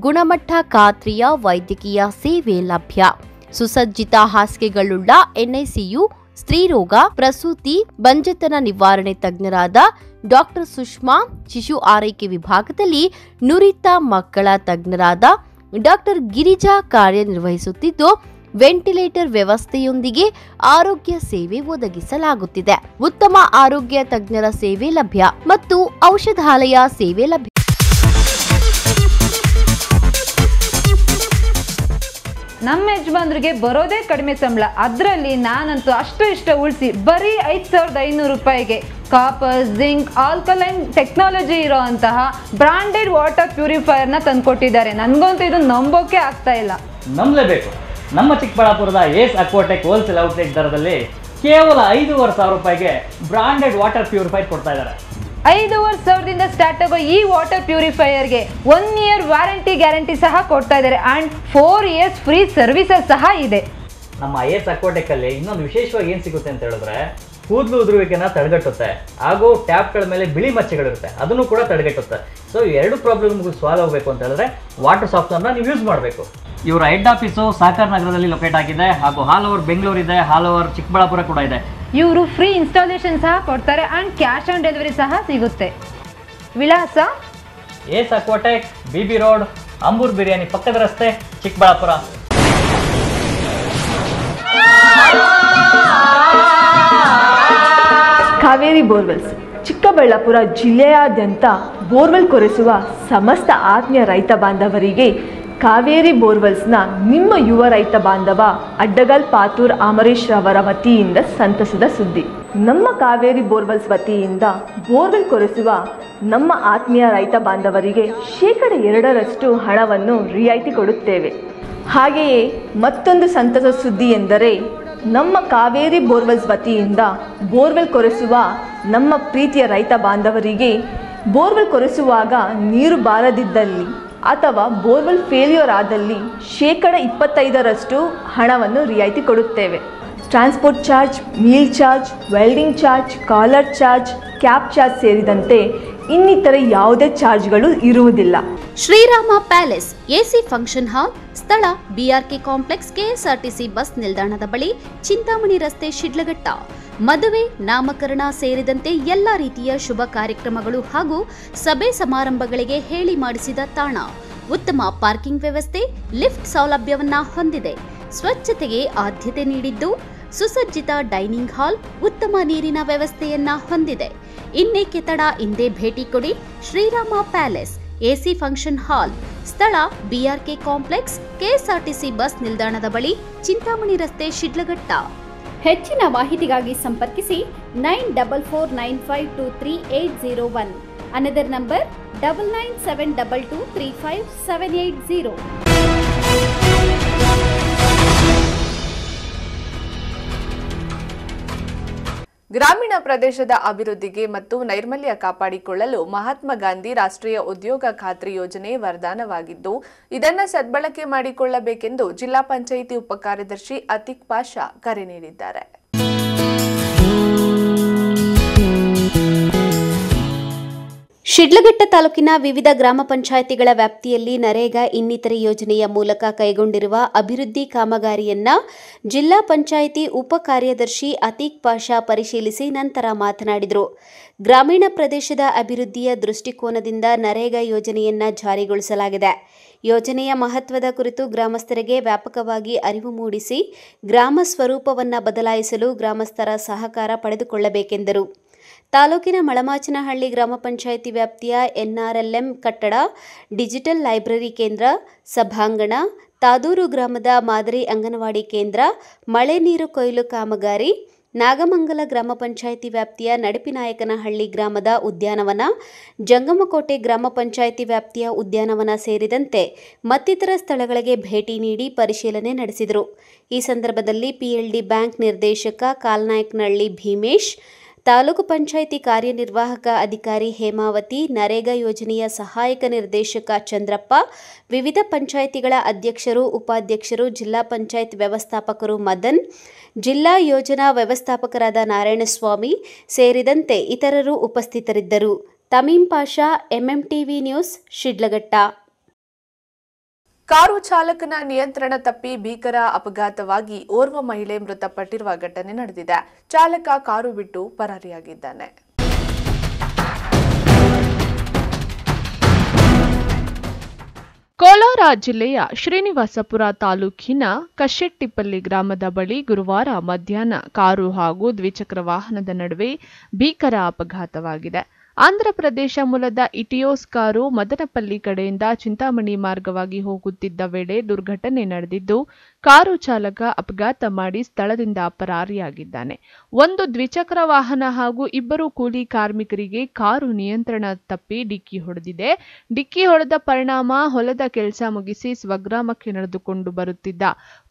Speaker 21: ಗುಣಮಟ್ಟ ಖಾತ್ರಿಯ ವೈದ್ಯಕೀಯ ಸೇವೆ ಲಭ್ಯ. ಸುಸಜ್ಜಿತ ಹಾಸಿಗೆಗಳುಳ್ಳ ಎನ್ಐಸಿಯು, ಸ್ತ್ರೀರೋಗ, ಪ್ರಸೂತಿ, ಬಂಜೆತನ ನಿವಾರಣೆ ತಜ್ಞರಾದ ಡಾಕ್ಟರ್ ಸುಷ್ಮಾ, ಶಿಶು ಆರೈಕೆ ವಿಭಾಗದಲ್ಲಿ ನುರಿತ ಮಕ್ಕಳ ತಜ್ಞರಾದ ಡಾಕ್ಟರ್ ಗಿರಿಜಾ ಕಾರ್ಯನಿರ್ವಹಿಸುತ್ತಿದ್ದು, ವೆಂಟಿಲೇಟರ್ ವ್ಯವಸ್ಥೆಯೊಂದಿಗೆ ಆರೋಗ್ಯ ಸೇವೆ ಒದಗಿಸಲಾಗುತ್ತಿದೆ. ಉತ್ತಮ ಆರೋಗ್ಯ ತಜ್ಞರ ಸೇವೆ ಲಭ್ಯ ಮತ್ತು ಔಷಧಾಲಯ ಸೇವೆ ಲಭ್ಯ.
Speaker 22: ನಮ್ಮ ಯಜಮಾನ್ರಿಗೆ ಬರೋದೇ ಕಡಿಮೆ ಸಂಬಳ. ಅದರಲ್ಲಿ ನಾನಂತೂ ಅಷ್ಟು ಇಷ್ಟ ಉಳಿಸಿ ಬರೀ 5,500 ರೂಪಾಯಿಗೆ ಕಾಪರ್, ಜಿಂಕ್, ಆಲ್ಕಲೈನ್ ಟೆಕ್ನಾಲಜಿ ಇರೋ ಅಂತಹ ಬ್ರಾಂಡೆಡ್ ವಾಟರ್ ಪ್ಯೂರಿಫೈಯರ್ನ ತಂದುಕೊಟ್ಟಿದ್ದಾರೆ. ನನಗಂತೂ ಇದು ನಂಬೋಕೆ ಆಗ್ತಾ ಇಲ್ಲ.
Speaker 23: ನಂಬಲೇಬೇಕು. ನಮ್ಮ ಚಿಕ್ಕಬಳ್ಳಾಪುರದ ಏಸ್ ಅಕ್ವಾಟೆಕ್ ಹೋಲ್ಸೇಲ್ ಔಟ್ಲೆಟ್ ದರದಲ್ಲಿ ಕೇವಲ 5,500 ರೂಪಾಯಿಗೆ ಬ್ರಾಂಡೆಡ್ ವಾಟರ್ ಪ್ಯೂರಿಫೈರ್ ಕೊಡ್ತಾ ಇದ್ದಾರೆ.
Speaker 22: 5,500ದಿಂದ ಸ್ಟಾರ್ಟ್ ಆಗೋ ಈ ವಾಟರ್ ಪ್ಯೂರಿಫೈಯರ್ಗೆ 1 ಇಯರ್ ವಾರಂಟಿ ಗ್ಯಾರಂಟಿ ಸಹ ಕೊಡ್ತಾ ಇದ್ದಾರೆ ಅಂಡ್ 4 ಇಯರ್ಸ್ ಫ್ರೀ ಸರ್ವಿಸಸ್ ಸಹ ಇದೆ.
Speaker 23: ನಮ್ಮ ಏಸ್ ಅಕ್ವಾಟೆಕ್ ಅಲ್ಲಿ ಇನ್ನೊಂದು ವಿಶೇಷವಾಗಿ ಏನು ಸಿಗುತ್ತೆ ಅಂತ ಹೇಳಿದ್ರೆ, ಕೂದಲು ಉದುರುವಿಕೆನ ತಡೆಗಟ್ಟುತ್ತೆ ಹಾಗೂ ಟ್ಯಾಪ್ಗಳ ಮೇಲೆ ಬಿಳಿ ಮಚ್ಚೆಗಳಿರುತ್ತೆ, ಅದನ್ನು ಕೂಡ ತಡೆಗಟ್ಟುತ್ತೆ. ಸೊ ಈ 2 ಪ್ರಾಬ್ಲಮ್ಗೂ ಸಾಲ್ವ್ ಆಗಬೇಕು ಅಂತ ಹೇಳಿದ್ರೆ ವಾಟರ್ ಸಾಫ್ಟ್ನರ್ನ ನೀವು ಯೂಸ್ ಮಾಡಬೇಕು. ಇವರ ಹೆಡ್ ಆಫೀಸು ಸಾಕರ್ ನಗರದಲ್ಲಿ ಲೊಕೇಟ್ ಆಗಿದೆ ಹಾಗೂ ಆಲ್ ಓವರ್ ಬೆಂಗಳೂರು ಇದೆ, ಆಲ್ ಓವರ್ ಚಿಕ್ಕಬಳ್ಳಾಪುರ ಕೂಡ ಇದೆ.
Speaker 22: ಇವರು ಫ್ರೀ ಇನ್ಸ್ಟಾಲೇಷನ್ ಸಹ ಕೊಡ್ತಾರೆ ಅಂಡ್ ಕ್ಯಾಶ್ ಆನ್ ಡೆಲಿವರಿ ಸಹ ಸಿಗುತ್ತೆ. ವಿಳಾಸ
Speaker 23: ಏಸ್ ಅಕ್ವಾಟೆಕ್, ಬಿಬಿ ರೋಡ್, ಅಂಬೂರ್ ಬಿರಿಯಾನಿ ಪಕ್ಕದ ರಸ್ತೆ, ಚಿಕ್ಕಬಳ್ಳಾಪುರ.
Speaker 24: ಕಾವೇರಿ ಬೋರ್ವೆಲ್ಸ್ ಚಿಕ್ಕಬಳ್ಳಾಪುರ ಜಿಲ್ಲೆಯಾದ್ಯಂತ ಬೋರ್ವೆಲ್ ಕೊರೆಸುವ ಸಮಸ್ತ ಆತ್ಮೀಯ ರೈತ ಬಾಂಧವರಿಗೆ ಕಾವೇರಿ ಬೋರ್ವೆಲ್ಸ್ನ ನಿಮ್ಮ ಯುವ ರೈತ ಬಾಂಧವ ಅಡ್ಡಗಲ್ ಪಾತೂರ್ ಅಮರೀಶ್ ರವರ ವತಿಯಿಂದ ಸಂತಸದ ಸುದ್ದಿ. ನಮ್ಮ ಕಾವೇರಿ ಬೋರ್ವೆಲ್ಸ್ ವತಿಯಿಂದ ಬೋರ್ವೆಲ್ ಕೊರೆಸುವ ನಮ್ಮ ಆತ್ಮೀಯ ರೈತ ಬಾಂಧವರಿಗೆ 2% ಹಣವನ್ನು ರಿಯಾಯಿತಿ ಕೊಡುತ್ತೇವೆ. ಹಾಗೆಯೇ ಮತ್ತೊಂದು ಸಂತಸ ಸುದ್ದಿ ಎಂದರೆ, ನಮ್ಮ ಕಾವೇರಿ ಬೋರ್ವೆಲ್ಸ್ ವತಿಯಿಂದ ಬೋರ್ವೆಲ್ ಕೊರೆಸುವ ನಮ್ಮ ಪ್ರೀತಿಯ ರೈತ ಬಾಂಧವರಿಗೆ ಬೋರ್ವೆಲ್ ಕೊರೆಸುವಾಗ ನೀರು ಬಾರದಿದ್ದಲ್ಲಿ ಅಥವಾ ಬೋರ್ವೆಲ್ ಫೇಲ್ಯೂರ್ ಆದಲ್ಲಿ 25% ಹಣವನ್ನು ರಿಯಾಯಿತಿ ಕೊಡುತ್ತೇವೆ. Transport charge, meal charge, welding charge, ಕಾಲರ್ ಚಾರ್ಜ್, ಕ್ಯಾಬ್ ಚಾರ್ಜ್ ಸೇರಿದಂತೆ ಇನ್ನಿತರೆ ಯಾವುದೇ ಚಾರ್ಜ್ಗಳು ಇರುವುದಿಲ್ಲ.
Speaker 3: Shrirama palace AC function hall, ಸ್ಥಳ ಬಿಆರ್ಕೆ ಕಾಂಪ್ಲೆಕ್ಸ್, ಕೆಎಸ್ಆರ್ಟಿಸಿ ಬಸ್ ನಿಲ್ದಾಣದ ಬಳಿ, ಚಿಂತಾಮಣಿ ರಸ್ತೆ, ಶಿಡ್ಲಘಟ್ಟ. ಮದುವೆ, ನಾಮಕರಣ ಸೇರಿದಂತೆ ಎಲ್ಲ ರೀತಿಯ ಶುಭ ಕಾರ್ಯಕ್ರಮಗಳು ಹಾಗೂ ಸಭೆ ಸಮಾರಂಭಗಳಿಗೆ ಹೇಳಿ ಮಾಡಿಸಿದ ತಾಣ. ಉತ್ತಮ ಪಾರ್ಕಿಂಗ್ ವ್ಯವಸ್ಥೆ, ಲಿಫ್ಟ್ ಸೌಲಭ್ಯವನ್ನ ಹೊಂದಿದೆ. ಸ್ವಚ್ಛತೆಗೆ ಆದ್ಯತೆ ನೀಡಿದ್ದು, ಸುಸಜ್ಜಿತ ಡೈನಿಂಗ್ ಹಾಲ್, ಉತ್ತಮ ನೀರಿನ ವ್ಯವಸ್ಥೆಯನ್ನ ಹೊಂದಿದೆ. ಇನ್ನೇಕೆ ತಡ, ಇಂದೇ ಭೇಟಿ ಕೊಡಿ Shrirama palace AC function hall, ಸ್ಥಳ ಬಿಆರ್ಕೆ ಕಾಂಪ್ಲೆಕ್ಸ್, ಕೆಎಸ್ಆರ್ಟಿಸಿ ಬಸ್ ನಿಲ್ದಾಣದ ಬಳಿ, ಚಿಂತಾಮಣಿ ರಸ್ತೆ, ಶಿಡ್ಲಘಟ್ಟ. ಹೆಚ್ಚಿನ ಮಾಹಿತಿಗಾಗಿ ಸಂಪರ್ಕಿಸಿ 9449523801. Another number 9972235780.
Speaker 2: ಗ್ರಾಮೀಣ ಪ್ರದೇಶದ ಅಭಿವೃದ್ಧಿಗೆ ಮತ್ತು ನೈರ್ಮಲ್ಯ ಕಾಪಾಡಿಕೊಳ್ಳಲು ಮಹಾತ್ಮ ಗಾಂಧಿ ರಾಷ್ಟ್ರೀಯ ಉದ್ಯೋಗ ಖಾತ್ರಿ ಯೋಜನೆ ವರದಾನವಾಗಿದ್ದು, ಇದನ್ನು ಸದ್ಬಳಕೆ ಮಾಡಿಕೊಳ್ಳಬೇಕೆಂದು ಜಿಲ್ಲಾ ಪಂಚಾಯಿತಿ ಉಪಕಾರ್ಯದರ್ಶಿ ಅತೀಕ್ ಪಾಷಾ ಕರೆ ನೀಡಿದ್ದಾರೆ.
Speaker 3: ಶಿಡ್ಲಘಟ್ಟ ತಾಲೂಕಿನ ವಿವಿಧ ಗ್ರಾಮ ಪಂಚಾಯಿತಿಗಳ ವ್ಯಾಪ್ತಿಯಲ್ಲಿ ನರೇಗಾ ಇನ್ನಿತರೆ ಯೋಜನೆಯ ಮೂಲಕ ಕೈಗೊಂಡಿರುವ ಅಭಿವೃದ್ಧಿ ಕಾಮಗಾರಿಯನ್ನ ಜಿಲ್ಲಾ ಪಂಚಾಯಿತಿ ಉಪ ಕಾರ್ಯದರ್ಶಿ ಅತೀಕ್ ಪಾಷಾ ಪರಿಶೀಲಿಸಿ ನಂತರ ಮಾತನಾಡಿದರು. ಗ್ರಾಮೀಣ ಪ್ರದೇಶದ ಅಭಿವೃದ್ಧಿಯ ದೃಷ್ಟಿಕೋನದಿಂದ ನರೇಗಾ ಯೋಜನೆಯನ್ನ ಜಾರಿಗೊಳಿಸಲಾಗಿದೆ. ಯೋಜನೆಯ ಮಹತ್ವದ ಕುರಿತು ಗ್ರಾಮಸ್ಥರಿಗೆ ವ್ಯಾಪಕವಾಗಿ ಅರಿವು ಮೂಡಿಸಿ ಗ್ರಾಮ ಸ್ವರೂಪವನ್ನು ಬದಲಾಯಿಸಲು ಗ್ರಾಮಸ್ಥರ ಸಹಕಾರ ಪಡೆದುಕೊಳ್ಳಬೇಕೆಂದರು. ತಾಲೂಕಿನ ಮಳಮಾಚನಹಳ್ಳಿ ಗ್ರಾಮ ಪಂಚಾಯಿತಿ ವ್ಯಾಪ್ತಿಯ ಎನ್ಆರ್ಎಲ್ಎಂ ಕಟ್ಟಡ, ಡಿಜಿಟಲ್ ಲೈಬ್ರರಿ ಕೇಂದ್ರ, ಸಭಾಂಗಣ, ತಾದೂರು ಗ್ರಾಮದ ಮಾದರಿ ಅಂಗನವಾಡಿ ಕೇಂದ್ರ, ಮಳೆ ನೀರು ಕೊಯ್ಲು ಕಾಮಗಾರಿ, ನಾಗಮಂಗಲ ಗ್ರಾಮ ಪಂಚಾಯಿತಿ ವ್ಯಾಪ್ತಿಯ ನಡಪಿನಾಯಕನಹಳ್ಳಿ ಗ್ರಾಮದ ಉದ್ಯಾನವನ, ಜಂಗಮಕೋಟೆ ಗ್ರಾಮ ಪಂಚಾಯಿತಿ ವ್ಯಾಪ್ತಿಯ ಉದ್ಯಾನವನ ಸೇರಿದಂತೆ ಮತ್ತಿತರ ಸ್ಥಳಗಳಿಗೆ ಭೇಟಿ ನೀಡಿ ಪರಿಶೀಲನೆ ನಡೆಸಿದರು. ಈ ಸಂದರ್ಭದಲ್ಲಿ ಪಿಎಲ್ಡಿ ಬ್ಯಾಂಕ್ ನಿರ್ದೇಶಕ ಕಾಲ್ನಾಯಕನಹಳ್ಳಿ ಭೀಮೇಶ್, ತಾಲೂಕು ಪಂಚಾಯಿತಿ ಕಾರ್ಯನಿರ್ವಾಹಕ ಅಧಿಕಾರಿ ಹೇಮಾವತಿ, ನರೇಗಾ ಯೋಜನೆಯ ಸಹಾಯಕ ನಿರ್ದೇಶಕ ಚಂದ್ರಪ್ಪ, ವಿವಿಧ ಪಂಚಾಯಿತಿಗಳ ಅಧ್ಯಕ್ಷರು, ಉಪಾಧ್ಯಕ್ಷರು, ಜಿಲ್ಲಾ ಪಂಚಾಯತ್ ವ್ಯವಸ್ಥಾಪಕರು ಮದನ್, ಜಿಲ್ಲಾ ಯೋಜನಾ ವ್ಯವಸ್ಥಾಪಕರಾದ ನಾರಾಯಣಸ್ವಾಮಿ ಸೇರಿದಂತೆ ಇತರರು ಉಪಸ್ಥಿತರಿದ್ದರು. Tameem Pasha, MMTV news, Shidlaghatta.
Speaker 2: Car ಚಾಲಕನ ನಿಯಂತ್ರಣ ತಪ್ಪಿ ಭೀಕರ ಅಪಘಾತವಾಗಿ ಓರ್ವ ಮಹಿಳೆ ಮೃತಪಟ್ಟಿರುವ ಘಟನೆ ನಡೆದಿದೆ. ಚಾಲಕ ಕಾರು ಬಿಟ್ಟು ಪರಾರಿಯಾಗಿದ್ದಾನೆ. ಕೋಲಾರ ಜಿಲ್ಲೆಯ ಶ್ರೀನಿವಾಸಪುರ ತಾಲೂಕಿನ ಕಶೆಟ್ಟಿಪಲ್ಲಿ ಗ್ರಾಮದ ಬಳಿ ಗುರುವಾರ ಮಧ್ಯಾಹ್ನ ಕಾರು ಹಾಗೂ ದ್ವಿಚಕ್ರ ವಾಹನದ ನಡುವೆ ಭೀಕರ ಅಪಘಾತವಾಗಿದೆ. ಆಂಧ್ರಪ್ರದೇಶ ಮೂಲದ ಇಟಿಯೋಸ್ ಕಾರು ಮದನಪಲ್ಲಿ ಕಡೆಯಿಂದ ಚಿಂತಾಮಣಿ ಮಾರ್ಗವಾಗಿ ಹೋಗುತ್ತಿದ್ದ ವೇಳೆ ದುರ್ಘಟನೆ ನಡೆದಿದ್ದು, ಕಾರು ಚಾಲಕ ಅಪಘಾತ ಮಾಡಿ ಸ್ಥಳದಿಂದ ಪರಾರಿಯಾಗಿದ್ದಾನೆ. ಒಂದು ದ್ವಿಚಕ್ರ ವಾಹನ ಹಾಗೂ ಇಬ್ಬರು ಕೂಲಿ ಕಾರ್ಮಿಕರಿಗೆ ಕಾರು ನಿಯಂತ್ರಣ ತಪ್ಪಿ ಡಿಕ್ಕಿ ಹೊಡೆದಿದೆ. ಡಿಕ್ಕಿ ಹೊಡೆದ ಪರಿಣಾಮ ಹೊಲದ ಕೆಲಸ ಮುಗಿಸಿ ಸ್ವಗ್ರಾಮಕ್ಕೆ ನಡೆದುಕೊಂಡು ಬರುತ್ತಿದ್ದ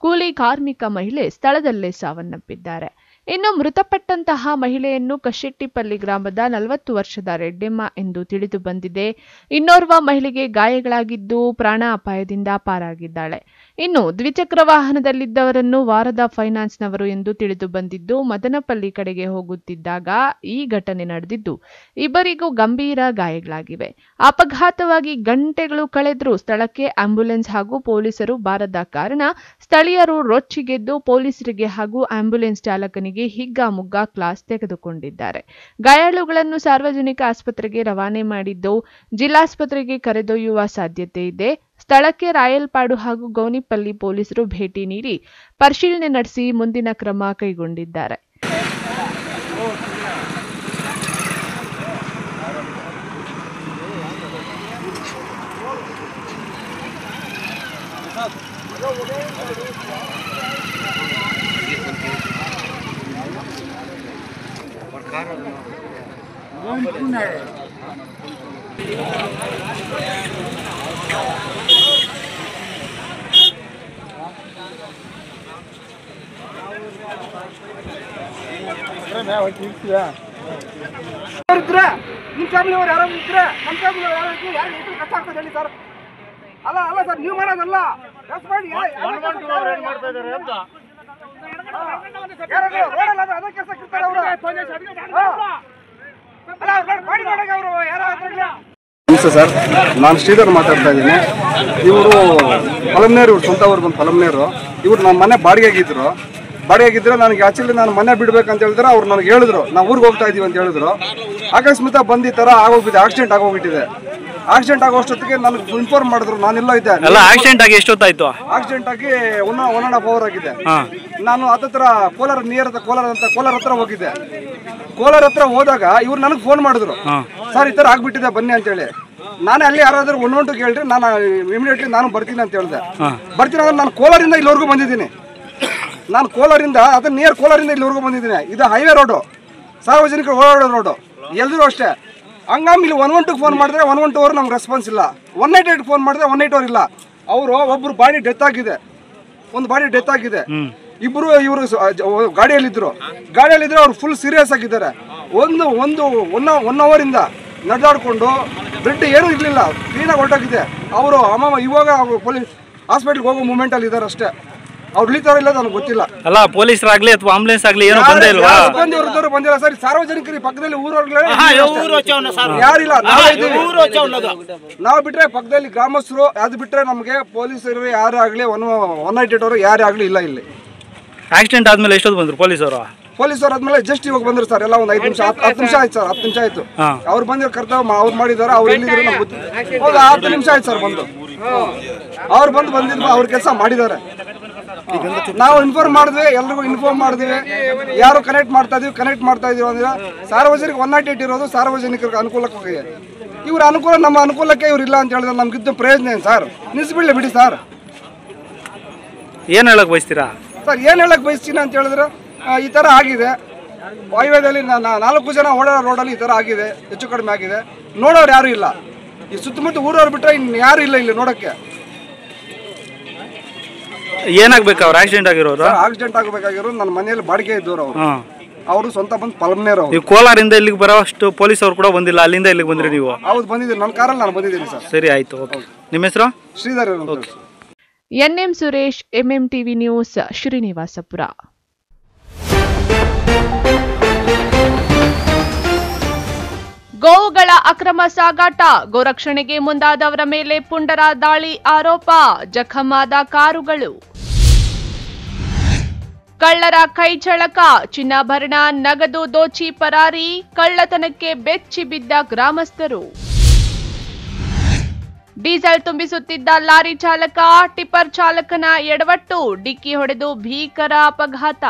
Speaker 2: ಕೂಲಿ ಕಾರ್ಮಿಕ ಮಹಿಳೆ ಸ್ಥಳದಲ್ಲೇ ಸಾವನ್ನಪ್ಪಿದ್ದಾರೆ. ಇನ್ನು ಮೃತಪಟ್ಟಂತಹ ಮಹಿಳೆಯನ್ನು ಕಶೆಟ್ಟಿಪಲ್ಲಿ ಗ್ರಾಮದ 40 ವರ್ಷದ ರೆಡ್ಡೆಮ್ಮ ಎಂದು ತಿಳಿದು ಬಂದಿದೆ. ಇನ್ನೋರ್ವ ಮಹಿಳೆಗೆ ಗಾಯಗಳಾಗಿದ್ದು ಪ್ರಾಣಾಪಾಯದಿಂದ ಪಾರಾಗಿದ್ದಾಳೆ. ಇನ್ನು ದ್ವಿಚಕ್ರ ವಾಹನದಲ್ಲಿದ್ದವರನ್ನು ವಾರದ ಫೈನಾನ್ಸ್ನವರು ಎಂದು ತಿಳಿದು ಬಂದಿದ್ದು, ಮದನಪಲ್ಲಿ ಕಡೆಗೆ ಹೋಗುತ್ತಿದ್ದಾಗ ಈ ಘಟನೆ ನಡೆದಿದ್ದು ಇಬ್ಬರಿಗೂ ಗಂಭೀರ ಗಾಯಗಳಾಗಿವೆ. ಅಪಘಾತವಾಗಿ ಗಂಟೆಗಳು ಕಳೆದರೂ ಸ್ಥಳಕ್ಕೆ ಆಂಬ್ಯುಲೆನ್ಸ್ ಹಾಗೂ ಪೊಲೀಸರು ಬಾರದ ಕಾರಣ ಸ್ಥಳೀಯರು ರೊಚ್ಚಿಗೆದ್ದು ಪೊಲೀಸರಿಗೆ ಹಾಗೂ ಆಂಬ್ಯುಲೆನ್ಸ್ ಚಾಲಕನಿಗೆ ಹಿಗ್ಗಾಮುಗ್ಗಾ ಕ್ಲಾಸ್ ತೆಗೆದುಕೊಂಡಿದ್ದಾರೆ. ಗಾಯಾಳುಗಳನ್ನು ಸಾರ್ವಜನಿಕ ಆಸ್ಪತ್ರೆಗೆ ರವಾನೆ ಮಾಡಿದ್ದು, ಜಿಲ್ಲಾಸ್ಪತ್ರೆಗೆ ಕರೆದೊಯ್ಯುವ ಸಾಧ್ಯತೆ ಇದೆ. ಸ್ಥಳಕ್ಕೆ ರಾಯಲ್ಪಾಡು ಹಾಗೂ ಗೌನಿಪಲ್ಲಿ ಪೊಲೀಸರು ಭೇಟಿ ನೀಡಿ ಪರಿಶೀಲನೆ ನಡೆಸಿ ಮುಂದಿನ ಕ್ರಮ ಕೈಗೊಂಡಿದ್ದಾರೆ.
Speaker 1: ನಿಮ್ಮ ಫ್ಯಾಮಿಲಿ ಅವ್ರು ಯಾರು ಇದ್ರೆ ನಮ್ಮ ಫ್ಯಾಮಿಲಿ ಯಾರು ಇದ್ರೆ ಯಾರು ಕಷ್ಟ ಆಗ್ತದೆ ಹೇಳಿ ಸರ್. ಅಲ್ಲ ಸರ್, ನೀವು ಮಾಡೋದಲ್ಲ.
Speaker 4: ನಮಸ್ತೆ ಸರ್, ನಾನು ಶ್ರೀಧರ್ ಮಾತಾಡ್ತಾ ಇದ್ದೀನಿ. ಇವರು ಫಲಮ್ನೇರು, ಇವ್ರು ಸ್ವಂತ ಊರು ಬಂದು ಫಲಮ್ನೇರು. ಇವ್ರು ನಮ್ಮ ಮನೆ ಬಾಡಿಗೆಗಿದ್ರು. ನನಗೆ ಆಕ್ಚುಲಿ ನಾನು ಮನೆ ಬಿಡ್ಬೇಕಂತ ಹೇಳಿದ್ರೆ ಅವ್ರು ನನಗೆ ಹೇಳಿದ್ರು ನಾವು ಊರಿಗೆ ಹೋಗ್ತಾ ಇದೀವಿ ಅಂತ ಹೇಳಿದ್ರು. ಅಕಸ್ಮಾತ್ ಬಂದು ಈ ಥರ ಆಗೋಗ್ಬಿಟ್ಟಿದೆ, ಆಕ್ಸಿಡೆಂಟ್ ಆಗೋಗ್ಬಿಟ್ಟಿದೆ. ಆಕ್ಸಿಡೆಂಟ್ ಆಗೋಷ್ಟೊತ್ತಿಗೆ ನನಗೆ ಇನ್ಫಾರ್ಮ್ ಮಾಡಿದ್ರು, ನಾನೆಲ್ಲ ಇದ್ದೆ.
Speaker 5: ಆಕ್ಸಿಡೆಂಟ್ ಆಗಿ ಎಷ್ಟೊತ್ತಾಯ್ತು?
Speaker 4: ಆಕ್ಸಿಡೆಂಟ್ ಆಗಿ 1.5 hour ಆಗಿದೆ. ನಾನು ಹತ್ರ ಕೋಲಾರ ಹತ್ರ ಹೋಗಿದ್ದೆ. ಕೋಲಾರ ಹತ್ರ ಹೋದಾಗ ಇವ್ರು ನನಗೆ ಫೋನ್ ಮಾಡಿದ್ರು, ಸರ್ ಈ ಥರ ಆಗ್ಬಿಟ್ಟಿದೆ ಬನ್ನಿ ಅಂತೇಳಿ. ನಾನೇ ಅಲ್ಲಿ ಯಾರಾದ್ರೂ 112 ಹೇಳ್ರಿ, ನಾನು ಇಮಿಡಿಯೇಟ್ಲಿ ನಾನು ಬರ್ತೀನಿ ಅಂತ ಹೇಳಿದೆ. ಬರ್ತೀನಿ ಅಂದ್ರೆ ನಾನು ಕೋಲಾರಿಂದ ಇಲ್ಲಿವರೆಗೂ ಬಂದಿದ್ದೀನಿ. ನಾನು ಕೋಲಾರಿಂದ ಕೋಲಾರಿಂದ ಇಲ್ಲಿವರೆಗೂ ಬಂದಿದ್ದೀನಿ. ಇದು ಹೈವೇ ರೋಡು, ಸಾರ್ವಜನಿಕರು ಓಡಾಡೋ ರೋಡು. ಎಲ್ಲರೂ ಅಷ್ಟೇ. ಹಂಗಾಗಿ ಇಲ್ಲಿ 112 ಫೋನ್ ಮಾಡಿದ್ರೆ 112 ನಮ್ಗೆ ರೆಸ್ಪಾನ್ಸ್ ಇಲ್ಲ. 188 ಫೋನ್ ಮಾಡಿದ್ರೆ 188 ಇಲ್ಲ. ಅವರು ಒಬ್ರು ಬಾಡಿ ಡೆತ್ ಆಗಿದೆ, ಒಂದು ಬಾಡಿ ಡೆತ್ ಆಗಿದೆ. ಇವರು ಗಾಡಿಯಲ್ಲಿದ್ರು ಅವ್ರು ಫುಲ್ ಸೀರಿಯಸ್ ಆಗಿದ್ದಾರೆ. 1 hour ಇಂದ ನಡೆದಾಡ್ಕೊಂಡು ಬ್ಲಡ್ ಏನೂ ಇರಲಿಲ್ಲ, ಕ್ಲೀನಾಗಿ ಹೊರಟಾಗಿದೆ. ಅವರು ಇವಾಗ ಪೊಲೀಸ್ ಹಾಸ್ಪಿಟ್ಲ್ಗೆ ಹೋಗೋ ಮೂಮೆಂಟ್ ಅಲ್ಲಿ ಇದ್ದಾರೆ ಅಷ್ಟೇ. ಅವ್ರು ಇಳಿತಾರ ಇಲ್ಲ ನನಗೆ ಗೊತ್ತಿಲ್ಲ.
Speaker 5: ಅಲ್ಲ ಪೊಲೀಸರಾಗ್ಲಿ ಅಥವಾ ಆಂಬುಲೆನ್ಸ್ ಆಗ್ಲಿ ಏನೋ ಬಂದೇ ಇಲ್ವಾ?
Speaker 4: ಬಂದಿಲ್ಲ ಸರ್. ಸಾರ್ವಜನಿಕರಿಗೆ ಪಕ್ಕದಲ್ಲಿ ಯಾರಿಲ್ಲ, ನಾವು ಬಿಟ್ರೆ ಪಕ್ಕದಲ್ಲಿ ಗ್ರಾಮಸ್ಥರು, ಅದು ಬಿಟ್ರೆ ನಮಗೆ ಪೊಲೀಸರು ಯಾರೇ ಆಗ್ಲಿ 188 ಯಾರೇ ಆಗ್ಲಿ ಇಲ್ಲ ಇಲ್ಲಿ.
Speaker 5: ಆಕ್ಸಿಡೆಂಟ್ ಆದ್ಮೇಲೆ ಎಷ್ಟೊತ್ತು ಬಂದ್ರು ಪೊಲೀಸರು
Speaker 4: ಆದ್ಮೇಲೆ ಜಸ್ಟ್ ಇವಾಗ ಬಂದ್ರು ಸರ್. ಎಲ್ಲ ಒಂದು 5 ನಿಮಿಷ 10 ನಿಮಿಷ ಆಯ್ತು ಸರ್. 10 ನಿಮಿಷ ಆಯ್ತು. ಅವ್ರು ಬಂದಿರೋ ಕರ್ತವ್ಯ ಅವ್ರು ಮಾಡಿದಾರೆ. ಅವ್ರು ಎಲ್ಲಿದ್ರು ನಮ್ಗೆ ಗೊತ್ತಿಲ್ಲ. 10 ನಿಮಿಷ ಆಯ್ತು ಸರ್ ಬಂದು. ಅವ್ರು ಬಂದಿದ್ರು, ಅವ್ರ ಕೆಲಸ ಮಾಡಿದ್ದಾರೆ. ನಾವು ಇನ್ಫಾರ್ಮ್ ಮಾಡಿದ್ವಿ, ಎಲ್ರಿಗೂ ಇನ್ಫಾರ್ಮ್ ಮಾಡಿದ್ವಿ. ಯಾರು ಕನೆಕ್ಟ್ ಮಾಡ್ತಾ ಇದೀವಿ ಅಂದ್ರೆ ಸಾರ್ವಜನಿಕ 188 ಇರೋದು ಸಾರ್ವಜನಿಕರಿಗೆ ಅನುಕೂಲಕ್ಕೆ. ಇವ್ರ ಅನುಕೂಲ ನಮ್ಮ ಅನುಕೂಲಕ್ಕೆ ಇವ್ರು ಇಲ್ಲ ಅಂತ ಹೇಳಿದ್ರೆ ನಮ್ಗಿದ್ದು ಪ್ರಯೋಜನ ಏನು ಸರ್? ನಿಲ್ಸ್ಬಿಡ್ಲಿ ಬಿಡಿ ಸರ್.
Speaker 5: ಏನ್ ಹೇಳಕ್ ಬಯಸ್ತೀರಾ
Speaker 4: ಸರ್? ಏನ್ ಹೇಳಕ್ ಬಯಸ್ತೀನಿ ಅಂತ ಹೇಳಿದ್ರೆ ಈ ತರ ಆಗಿದೆ. ವಾಯುವ್ಯದಲ್ಲಿ 4 ಜನ ಓಡಾಡೋ ರೋಡಲ್ಲಿ ಈ ತರ ಆಗಿದೆ, ಹೆಚ್ಚು ಕಡಿಮೆ ಆಗಿದೆ. ನೋಡೋರು ಯಾರು ಇಲ್ಲ. ಈ ಸುತ್ತಮುತ್ತ ಊರವ್ರು ಬಿಟ್ರೆ ಇನ್ನು ಯಾರು ಇಲ್ಲ ಇಲ್ಲಿ ನೋಡಕ್ಕೆ.
Speaker 5: ಏನಾಗ್ಬೇಕು ಅವ್ರು ಆಕ್ಸಿಡೆಂಟ್ ಆಗಿರೋರು?
Speaker 4: ಆಕ್ಸಿಡೆಂಟ್ ಆಗಬೇಕಾಗಿರೋರು ನನ್ನ ಮನೆಯಲ್ಲಿ ಬಾಡಿಗೆ ಇದ್ದವರು. ಅವರು ಸ್ವಂತ ಬಂದು ಫಲಮ್ನೇರು.
Speaker 5: ನೀವು ಕೋಲಾರಿಂದ ಇಲ್ಲಿಗೆ ಬರೋಷ್ಟು ಪೊಲೀಸ್ ಅವ್ರು ಕೂಡ ಬಂದಿಲ್ಲ, ಅಲ್ಲಿಂದ ಇಲ್ಲಿಗೆ ಬಂದ್ರಿ ನೀವು?
Speaker 4: ಹೌದು ಬಂದಿದ್ದೀನಿ, ನನ್ನ ಕಾರಲ್ಲಿ ನಾನು ಬಂದಿದ್ದೀನಿ ಸರ್.
Speaker 5: ಸರಿ ಆಯ್ತು, ಓಕೆ. ನಿಮ್ಮ ಹೆಸರು?
Speaker 4: Shridhar.
Speaker 2: NM Suresh, MMTV news, Srinivaspur. ಗೋವುಗಳ ಅಕ್ರಮ ಸಾಗಾಟ, ಗೋರಕ್ಷಣೆಗೆ ಮುಂದಾದವರ ಮೇಲೆ ಪುಂಡರ ದಾಳಿ ಆರೋಪ, ಜಖಮಾದ ಕಾರುಗಳು. ಕಳ್ಳರ ಕೈಚಳಕ, ಚಿನ್ನಾಭರಣ ನಗದು ದೋಚಿ ಪರಾರಿ, ಕಳ್ಳತನಕ್ಕೆ ಬೆಚ್ಚಿ ಬಿದ್ದ ಗ್ರಾಮಸ್ಥರು. ಡೀಸೆಲ್ ತುಂಬಿಸುತ್ತಿದ್ದ ಲಾರಿ ಚಾಲಕ, ಟಿಪ್ಪರ್ ಚಾಲಕನ ಎಡವಟ್ಟು, ಡಿಕ್ಕಿ ಹೊಡೆದು ಭೀಕರ ಅಪಘಾತ.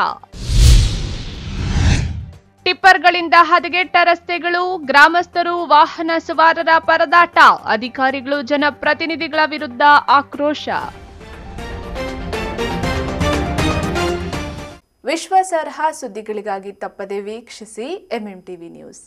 Speaker 2: ಟಿಪ್ಪರ್ಗಳಿಂದ ಹದಗೆಟ್ಟ ರಸ್ತೆಗಳು, ಗ್ರಾಮಸ್ಥರು ವಾಹನ ಸವಾರರ ಪರದಾಟ, ಅಧಿಕಾರಿಗಳು ಜನಪ್ರತಿನಿಧಿಗಳ ವಿರುದ್ಧ ಆಕ್ರೋಶ. ವಿಶ್ವಾಸಾರ್ಹ ಸುದ್ದಿಗಳಿಗಾಗಿ ತಪ್ಪದೆ ವೀಕ್ಷಿಸಿ MMTV ನ್ಯೂಸ್.